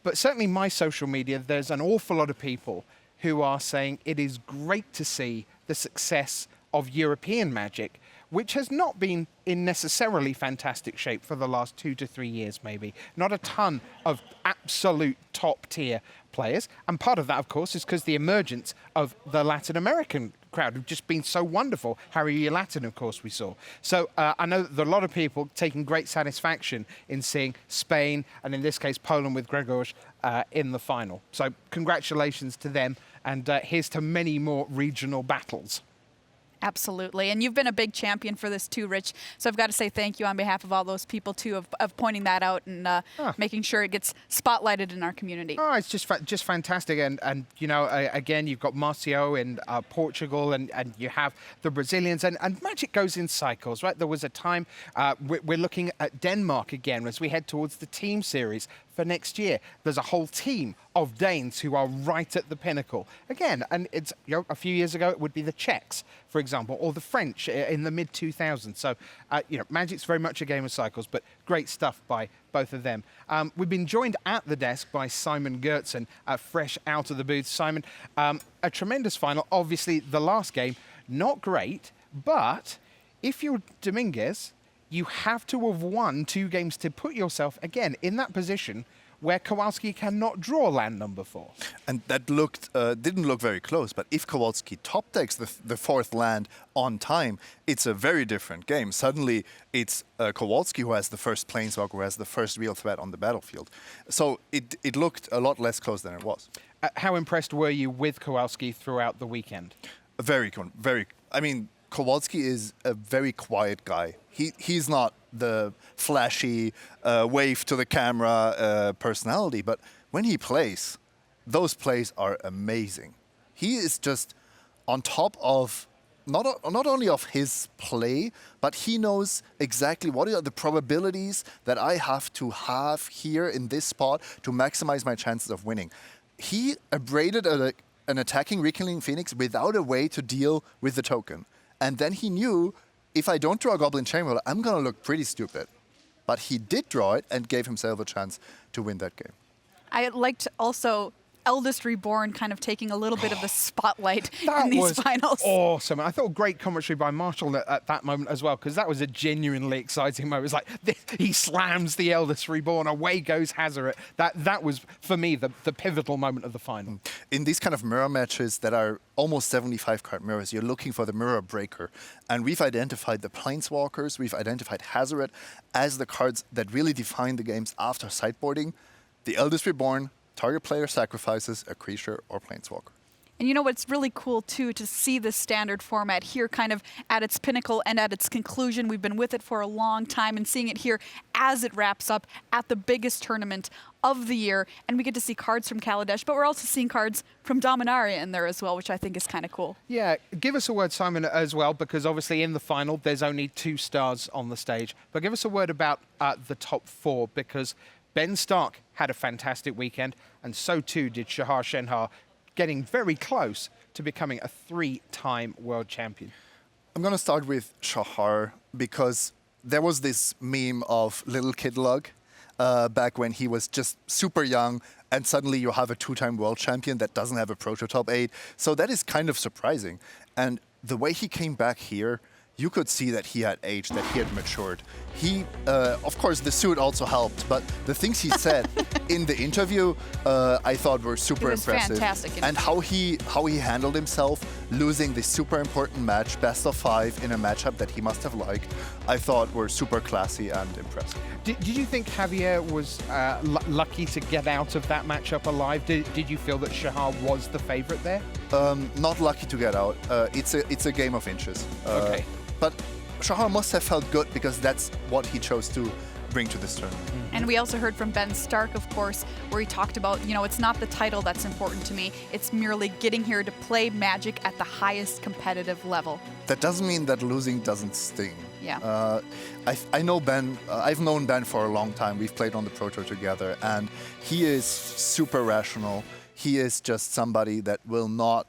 But certainly my social media, there's an awful lot of people who are saying it is great to see the success of European Magic, which has not been in necessarily fantastic shape for the last 2 to 3 years, maybe. Not a ton of absolute top-tier players. And part of that, of course, is because the emergence of the Latin American crowd who've just been so wonderful. Harry Latin, of course, we saw. So I know that a lot of people taking great satisfaction in seeing Spain, and in this case, Poland with Grzegorz in the final. So congratulations to them, and here's to many more regional battles. Absolutely. And you've been a big champion for this too, Rich. So I've got to say thank you on behalf of all those people too of pointing that out and making sure it gets spotlighted in our community. Oh, it's just fantastic. And you know, again, you've got Marcio in Portugal and you have the Brazilians and Magic goes in cycles, right? There was a time, we're looking at Denmark again as we head towards the team series for next year. There's a whole team of Danes who are right at the pinnacle. Again, and it's, you know, a few years ago, it would be the Czechs, for example, or the French in the mid-2000s. So, you know, Magic's very much a game of cycles, but great stuff by both of them. We've been joined at the desk by Simon Gertzen, fresh out of the booth. Simon, a tremendous final. Obviously, the last game, not great, but if you're Dominguez, you have to have won 2 games to put yourself, again, in that position where Kowalski cannot draw land number 4. And that didn't look very close, but if Kowalski top decks the 4th land on time, it's a very different game. Suddenly, it's Kowalski who has the first Planeswalker, who has the first real threat on the battlefield. So it looked a lot less close than it was. How impressed were you with Kowalski throughout the weekend? Very. I mean, Kowalski is a very quiet guy. He's not the flashy, wave to the camera personality, but when he plays, those plays are amazing. He is just on top of not only of his play, but he knows exactly what are the probabilities that I have to have here in this spot to maximize my chances of winning. He abraded an attacking Rekindling Phoenix without a way to deal with the token. And then he knew, if I don't draw a Goblin Chainwhirler, I'm going to look pretty stupid. But he did draw it and gave himself a chance to win that game. I liked also Eldest Reborn kind of taking a little bit of the spotlight in these finals. Awesome. I thought great commentary by Marshall at that moment as well, because that was a genuinely exciting moment. It was like, he slams the Eldest Reborn, away goes Hazoret. That was, for me, the pivotal moment of the final. In these kind of mirror matches that are almost 75 card mirrors, you're looking for the mirror breaker. And we've identified the Planeswalkers, we've identified Hazoret as the cards that really define the games after sideboarding. The Eldest Reborn, target player sacrifices a creature or Planeswalker. And you know what's really cool, too, to see the standard format here kind of at its pinnacle and at its conclusion. We've been with it for a long time and seeing it here as it wraps up at the biggest tournament of the year. And we get to see cards from Kaladesh, but we're also seeing cards from Dominaria in there as well, which I think is kind of cool. Yeah, give us a word, Simon, as well, because obviously in the final, there's only 2 stars on the stage. But give us a word about the top 4, because Ben Stark had a fantastic weekend, and so too did Shahar Shenhar, getting very close to becoming a 3-time world champion. I'm going to start with Shahar because there was this meme of little kid luck back when he was just super young, and suddenly you have a two-time world champion that doesn't have a Proto Top 8. So that is kind of surprising. And the way he came back here, you could see that he had aged, that he had matured. He, of course, the suit also helped, but the things he said in the interview, I thought were super impressive. Fantastic. And how he handled himself, losing this super important match, best of 5 in a matchup that he must have liked, I thought were super classy and impressive. Did you think Javier was lucky to get out of that matchup alive? Did you feel that Shahar was the favorite there? Not lucky to get out. It's a game of inches. Okay. But Shahar must have felt good because that's what he chose to bring to this tournament. And we also heard from Ben Stark, of course, where he talked about, it's not the title that's important to me. It's merely getting here to play Magic at the highest competitive level. That doesn't mean that losing doesn't sting. Yeah. I know Ben. I've known Ben for a long time. We've played on the Pro Tour together, and he is super rational. He is just somebody that will not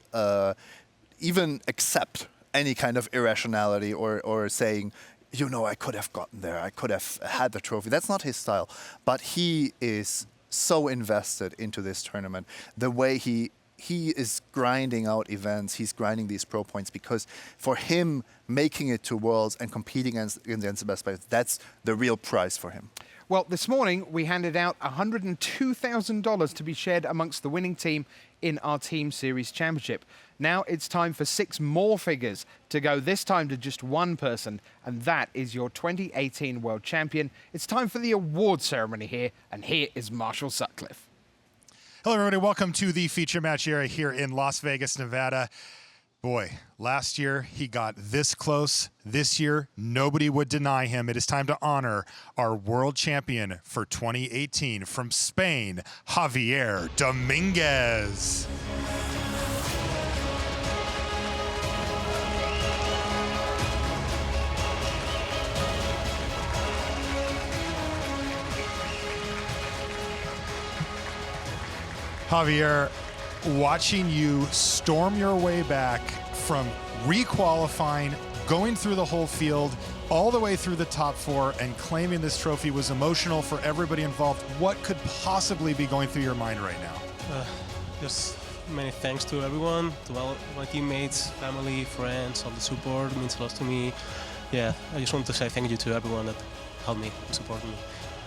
even accept any kind of irrationality or saying, I could have gotten there, I could have had the trophy. That's not his style. But he is so invested into this tournament. The way he is grinding out events, he's grinding these pro points, because for him, making it to Worlds and competing against the best players, that's the real prize for him. Well, this morning we handed out $102,000 to be shared amongst the winning team in our Team Series Championship. Now it's time for 6 more figures to go, this time to just one person, and that is your 2018 World Champion. It's time for the award ceremony here, and here is Marshall Sutcliffe. Hello, everybody. Welcome to the feature match area here in Las Vegas, Nevada. Boy, last year he got this close. This year, nobody would deny him. It is time to honor our world champion for 2018 from Spain, Javier Dominguez. Javier, watching you storm your way back from re-qualifying, going through the whole field, all the way through the top 4, and claiming this trophy was emotional for everybody involved. What could possibly be going through your mind right now? Just many thanks to everyone, to all my teammates, family, friends, all the support. It means a lot to me. Yeah, I just want to say thank you to everyone that helped me, supported me.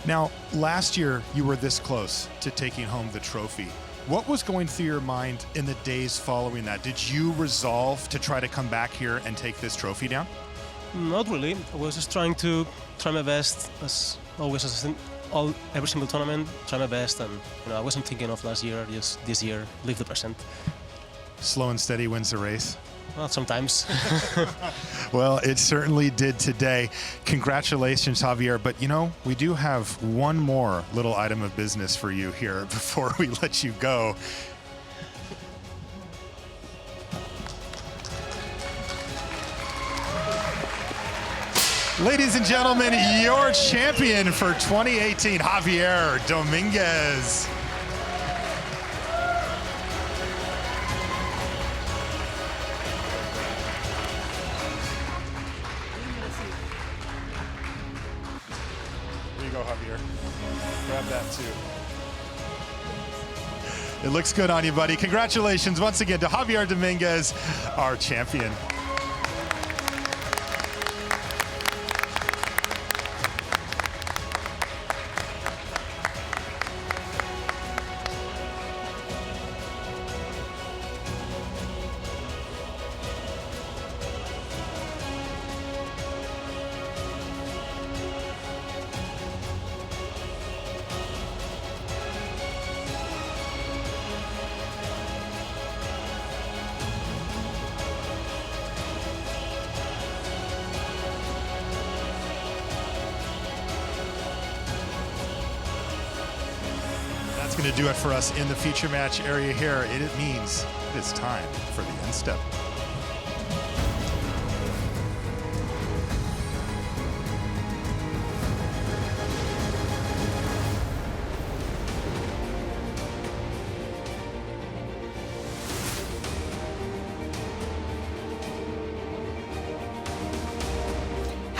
Now, last year you were this close to taking home the trophy. What was going through your mind in the days following that? Did you resolve to try to come back here and take this trophy down? Not really. I was just trying my best, as always, every single tournament, try my best, and I wasn't thinking of last year, just this year, live the present. Slow and steady wins the race. Well, sometimes. Well, it certainly did today. Congratulations, Javier. But, we do have one more little item of business for you here before we let you go. Ladies and gentlemen, your champion for 2018, Javier Dominguez. Go, Javier. Grab that too. It looks good on you, buddy. Congratulations once again to Javier Dominguez, our champion. That's going to do it for us in the feature match area here. It means it is time for the end step.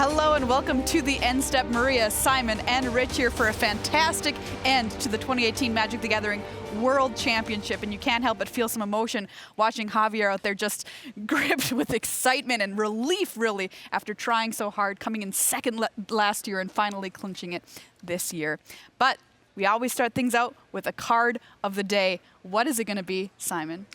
Hello and welcome to the End Step. Maria, Simon, and Rich here for a fantastic end to the 2018 Magic the Gathering World Championship. And you can't help but feel some emotion watching Javier out there just gripped with excitement and relief, really, after trying so hard, coming in second last year and finally clinching it this year. But we always start things out with a card of the day. What is it going to be, Simon?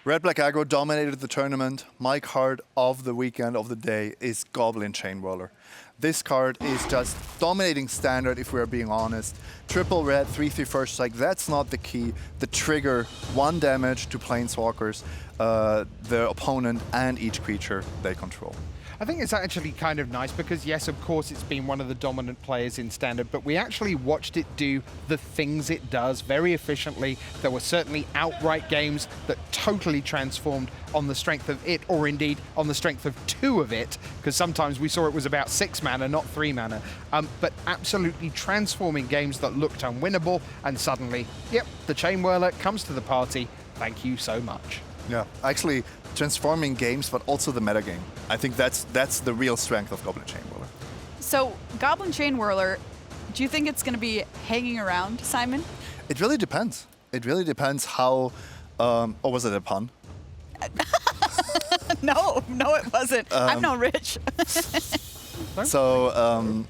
Red Black Aggro dominated the tournament. My card of the weekend, of the day, is Goblin Chainwhirler. This card is just dominating standard, if we're being honest. Triple red, 3/3 first strike, that's not the key. The trigger, 1 damage to planeswalkers, the opponent, and each creature they control. I think it's actually kind of nice because, yes, of course, it's been one of the dominant players in Standard, but we actually watched it do the things it does very efficiently. There were certainly outright games that totally transformed on the strength of it, or indeed on the strength of 2 of it, because sometimes we saw it was about 6 mana, not 3 mana. But absolutely transforming games that looked unwinnable, and suddenly, yep, the Chainwhirler comes to the party. Thank you so much. Yeah, actually transforming games, but also the metagame. I think that's the real strength of Goblin Chainwhirler. So, Goblin Chainwhirler, do you think it's going to be hanging around, Simon? It really depends. It really depends how... or was it a pun? No, it wasn't. I'm no Rich. So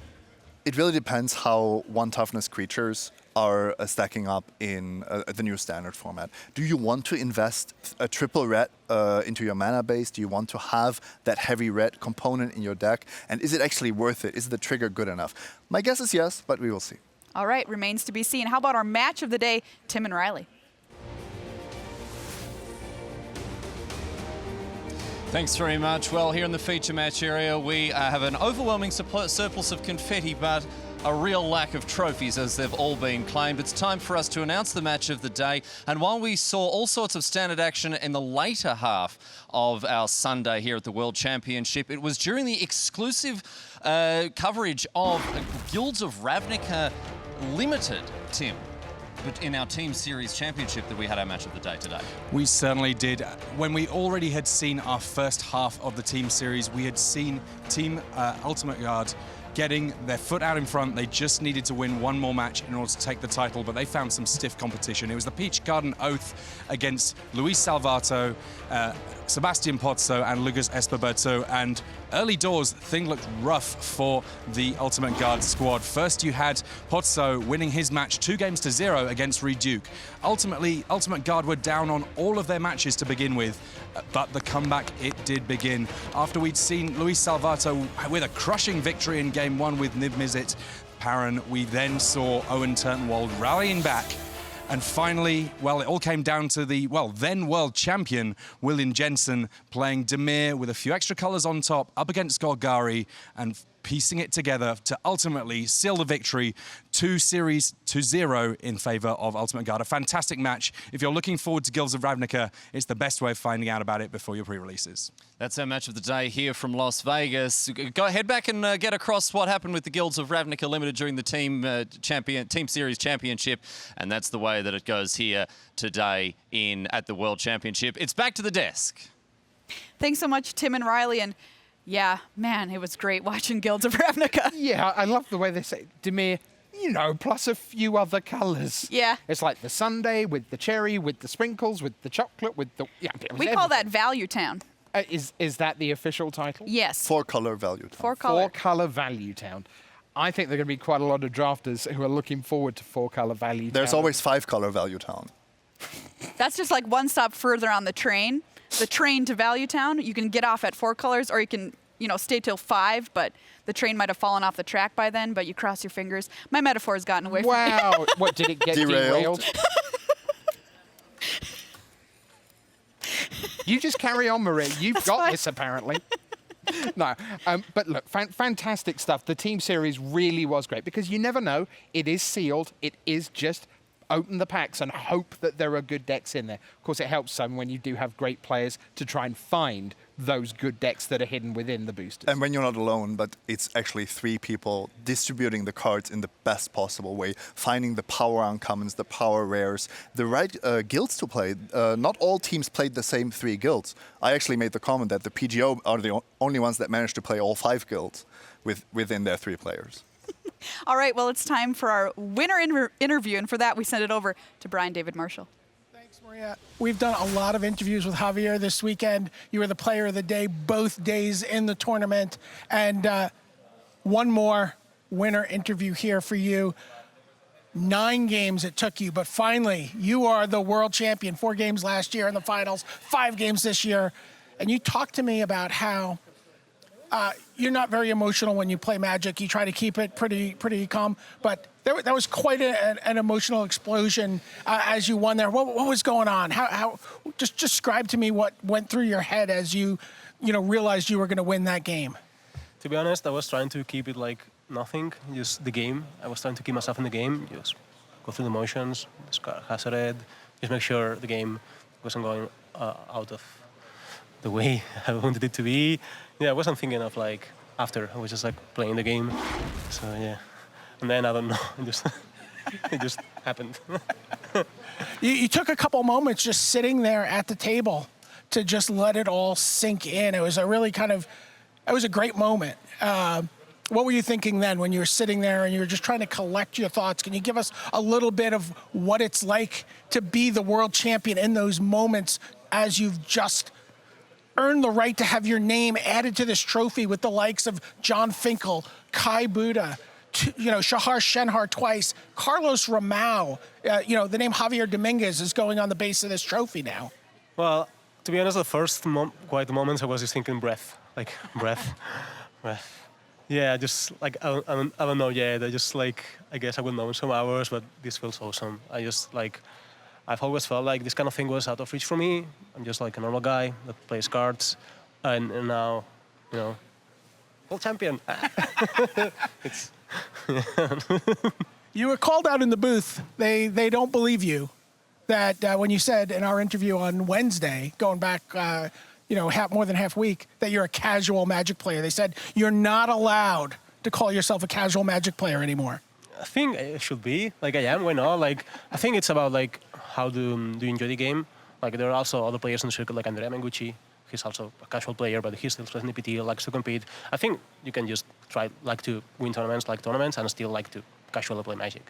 it really depends how 1 toughness creatures are stacking up in the new standard format. Do you want to invest a triple red into your mana base? Do you want to have that heavy red component in your deck? And is it actually worth it? Is the trigger good enough? My guess is yes, but we will see. All right, remains to be seen. How about our match of the day, Tim and Riley? Thanks very much. Well, here in the feature match area, we have an overwhelming surplus of confetti, but a real lack of trophies as they've all been claimed. It's time for us to announce the match of the day. And while we saw all sorts of standard action in the later half of our Sunday here at the World Championship, it was during the exclusive coverage of Guilds of Ravnica Limited, Tim, but in our Team Series Championship that we had our match of the day today. We certainly did. When we already had seen our first half of the Team Series, we had seen Team Ultimate Guard getting their foot out in front. They just needed to win 1 more match in order to take the title, but they found some stiff competition. It was the Peach Garden Oath against Luis Salvato, Sebastian Pozzo, and Lucas Esperberto, and early doors, thing looked rough for the Ultimate Guard squad. First, you had Pozzo winning his match 2-0 against Reed Duke. Ultimately, Ultimate Guard were down on all of their matches to begin with, but the comeback, it did begin. After we'd seen Luis Salvato with a crushing victory in Game 1 with Niv Mizzet Perrin, we then saw Owen Turnwald rallying back. And finally, well, it all came down to the, then world champion, William Jensen, playing Dimir with a few extra colors on top, up against Golgari, and piecing it together to ultimately seal the victory 2-0 in favor of Ultimate Guard. A fantastic match. If you're looking forward to Guilds of Ravnica, it's the best way of finding out about it before your pre-releases. That's our match of the day here from Las Vegas. Go ahead back and get across what happened with the Guilds of Ravnica Limited during the Team Series Championship, and that's the way that it goes here today at the World Championship. It's back to the desk. Thanks so much, Tim and Riley. And yeah, man, it was great watching Guilds of Ravnica. Yeah, I love the way they say Dimir, plus a few other colors. Yeah. It's like the sundae with the cherry, with the sprinkles, with the chocolate, with the... Yeah, we call that Value Town. Is that the official title? Yes. 4-color value. 4-color. 4-color Value Town. I think there are going to be quite a lot of drafters who are looking forward to 4-color Value Town. There's always 5-color Value Town. That's just like one stop further on the train. The train to Value Town, you can get off at 4 colors, or you can, stay till 5, but the train might have fallen off the track by then, but you cross your fingers. My metaphor has gotten away from me. Wow. What, did it get derailed? You just carry on, Marie. You've got this, apparently. No, but look, fantastic stuff. The Team Series really was great because you never know. It is sealed. It is just open the packs and hope that there are good decks in there. Of course, it helps some when you do have great players to try and find those good decks that are hidden within the boosters. And when you're not alone, but it's actually 3 people distributing the cards in the best possible way, finding the power uncommons, the power rares, the right guilds to play. Not all teams played the same 3 guilds. I actually made the comment that the PGO are the only ones that managed to play all 5 guilds. within their 3 players. All right, well, it's time for our winner interview, and for that, we send it over to Brian David Marshall. Thanks, Maria. We've done a lot of interviews with Javier this weekend. You were the player of the day both days in the tournament, and one more winner interview here for you. 9 games it took you, but finally, you are the world champion. 4 games last year in the finals, 5 games this year. And you talked to me about how you're not very emotional when you play Magic. You try to keep it pretty calm, but that was quite an emotional explosion as you won there. What was going on? How just describe to me what went through your head as you realized you were going to win that game. To be honest, I was trying to keep it like nothing, just the game. I was trying to keep myself in the game, just go through the motions, discard hazard, just make sure the game wasn't going out of the way I wanted it to be. Yeah, I wasn't thinking of like after. I was just like playing the game. So yeah, and then I don't know, it just happened. You took a couple moments just sitting there at the table to just let it all sink in. It was a really it was a great moment. What were you thinking then when you were sitting there and you were just trying to collect your thoughts? Can you give us a little bit of what it's like to be the world champion in those moments as you've just earned the right to have your name added to this trophy with the likes of John Finkel, Kai Buda, Shahar Shenhar twice, Carlos Ramau, the name Javier Dominguez is going on the base of this trophy now. Well, to be honest, the first quiet moments I was just thinking breath. Yeah, just like, I don't know yet. I guess I will know in some hours, but this feels awesome. I've always felt like this kind of thing was out of reach for me. I'm just like a normal guy that plays cards, and now, world champion. You were called out in the booth. They don't believe you that when you said in our interview on Wednesday, going back, more than half week, that you're a casual Magic player. They said you're not allowed to call yourself a casual Magic player anymore. I think it should be. I am, why not? I think it's about, how do you enjoy the game. There are also other players in the circuit, like Andrea Mengucci. He's also a casual player, but he still plays in EPT, likes to compete. I think you can just like to win tournaments, and still like to casually play Magic.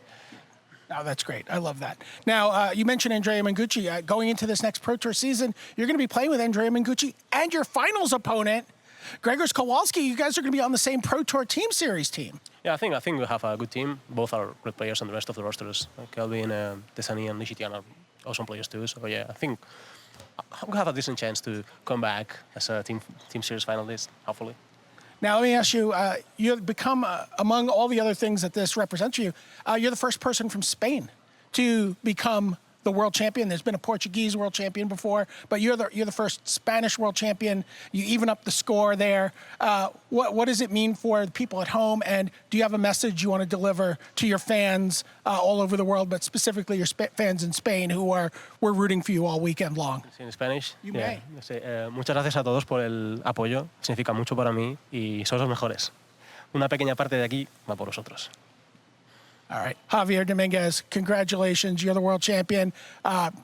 Oh, that's great. I love that. Now, you mentioned Andrea Mengucci. Going into this next Pro Tour season, you're going to be playing with Andrea Mengucci and your finals opponent, Grzegorz Kowalski. You guys are going to be on the same Pro Tour Team Series team. Yeah, I think we have a good team. Both are great players, and the rest of the rosters, Kelvin, Tesani, and Nishitian, are awesome players too. So yeah, I think we have a decent chance to come back as a Team Series finalist, hopefully. Now, let me ask you, you've become, among all the other things that this represents you, you're the first person from Spain to become the world champion. There's been a Portuguese world champion before, but you're the first Spanish world champion. You even up the score there. What does it mean for the people at home? And do you have a message you want to deliver to your fans all over the world, but specifically your fans in Spain who were rooting for you all weekend long? In Spanish? You may. Muchas gracias a todos por el apoyo. Significa mucho para mí y sois los mejores. Una pequeña parte de aquí va por vosotros. All right. Javier Dominguez, congratulations. You're the world champion.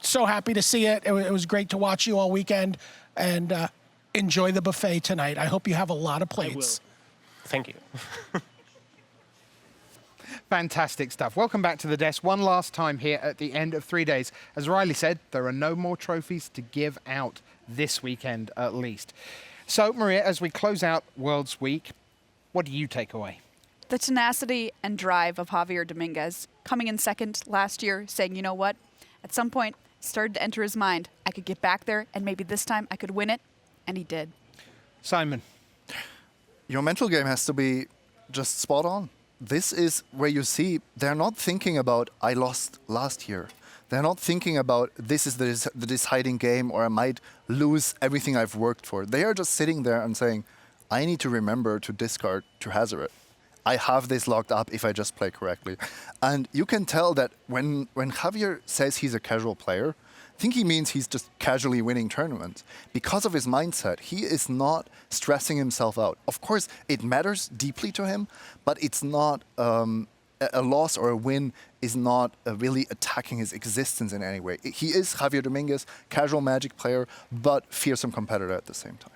So happy to see it. It was great to watch you all weekend. And enjoy the buffet tonight. I hope you have a lot of plates. Thank you. Fantastic stuff. Welcome back to the desk one last time here at the end of 3 days. As Riley said, there are no more trophies to give out this weekend at least. So, Maria, as we close out Worlds Week, what do you take away? The tenacity and drive of Javier Dominguez, coming in second last year, saying, you know what, at some point, started to enter his mind, I could get back there, and maybe this time I could win it, and he did. Simon. Your mental game has to be just spot on. This is where you see they're not thinking about, I lost last year. They're not thinking about, this is the deciding game, or I might lose everything I've worked for. They are just sitting there and saying, I need to remember to discard to hazard it. I have this locked up if I just play correctly. And you can tell that when Javier says he's a casual player, I think he means he's just casually winning tournaments. Because of his mindset, he is not stressing himself out. Of course, it matters deeply to him, but it's not a loss or a win is not really attacking his existence in any way. He is Javier Dominguez, casual Magic player, but fearsome competitor at the same time.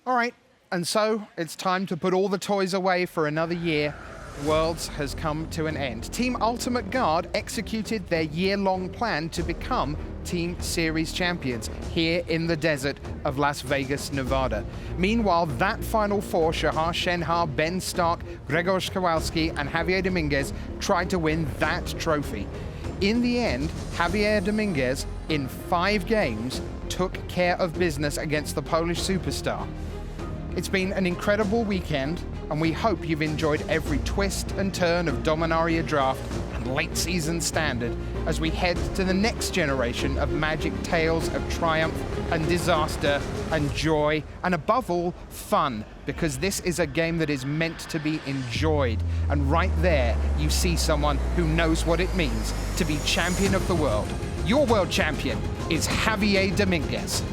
All right. And so it's time to put all the toys away for another year. Worlds has come to an end. Team Ultimate Guard executed their year-long plan to become Team Series champions here in the desert of Las Vegas, Nevada. Meanwhile, that Final Four, Shahar Shenhar, Ben Stark, Grzegorz Kowalski, and Javier Dominguez tried to win that trophy. In the end, Javier Dominguez, in 5 games, took care of business against the Polish superstar. It's been an incredible weekend, and we hope you've enjoyed every twist and turn of Dominaria Draft and late season standard as we head to the next generation of Magic tales of triumph and disaster and joy, and above all, fun, because this is a game that is meant to be enjoyed. And right there, you see someone who knows what it means to be champion of the world. Your world champion is Javier Dominguez.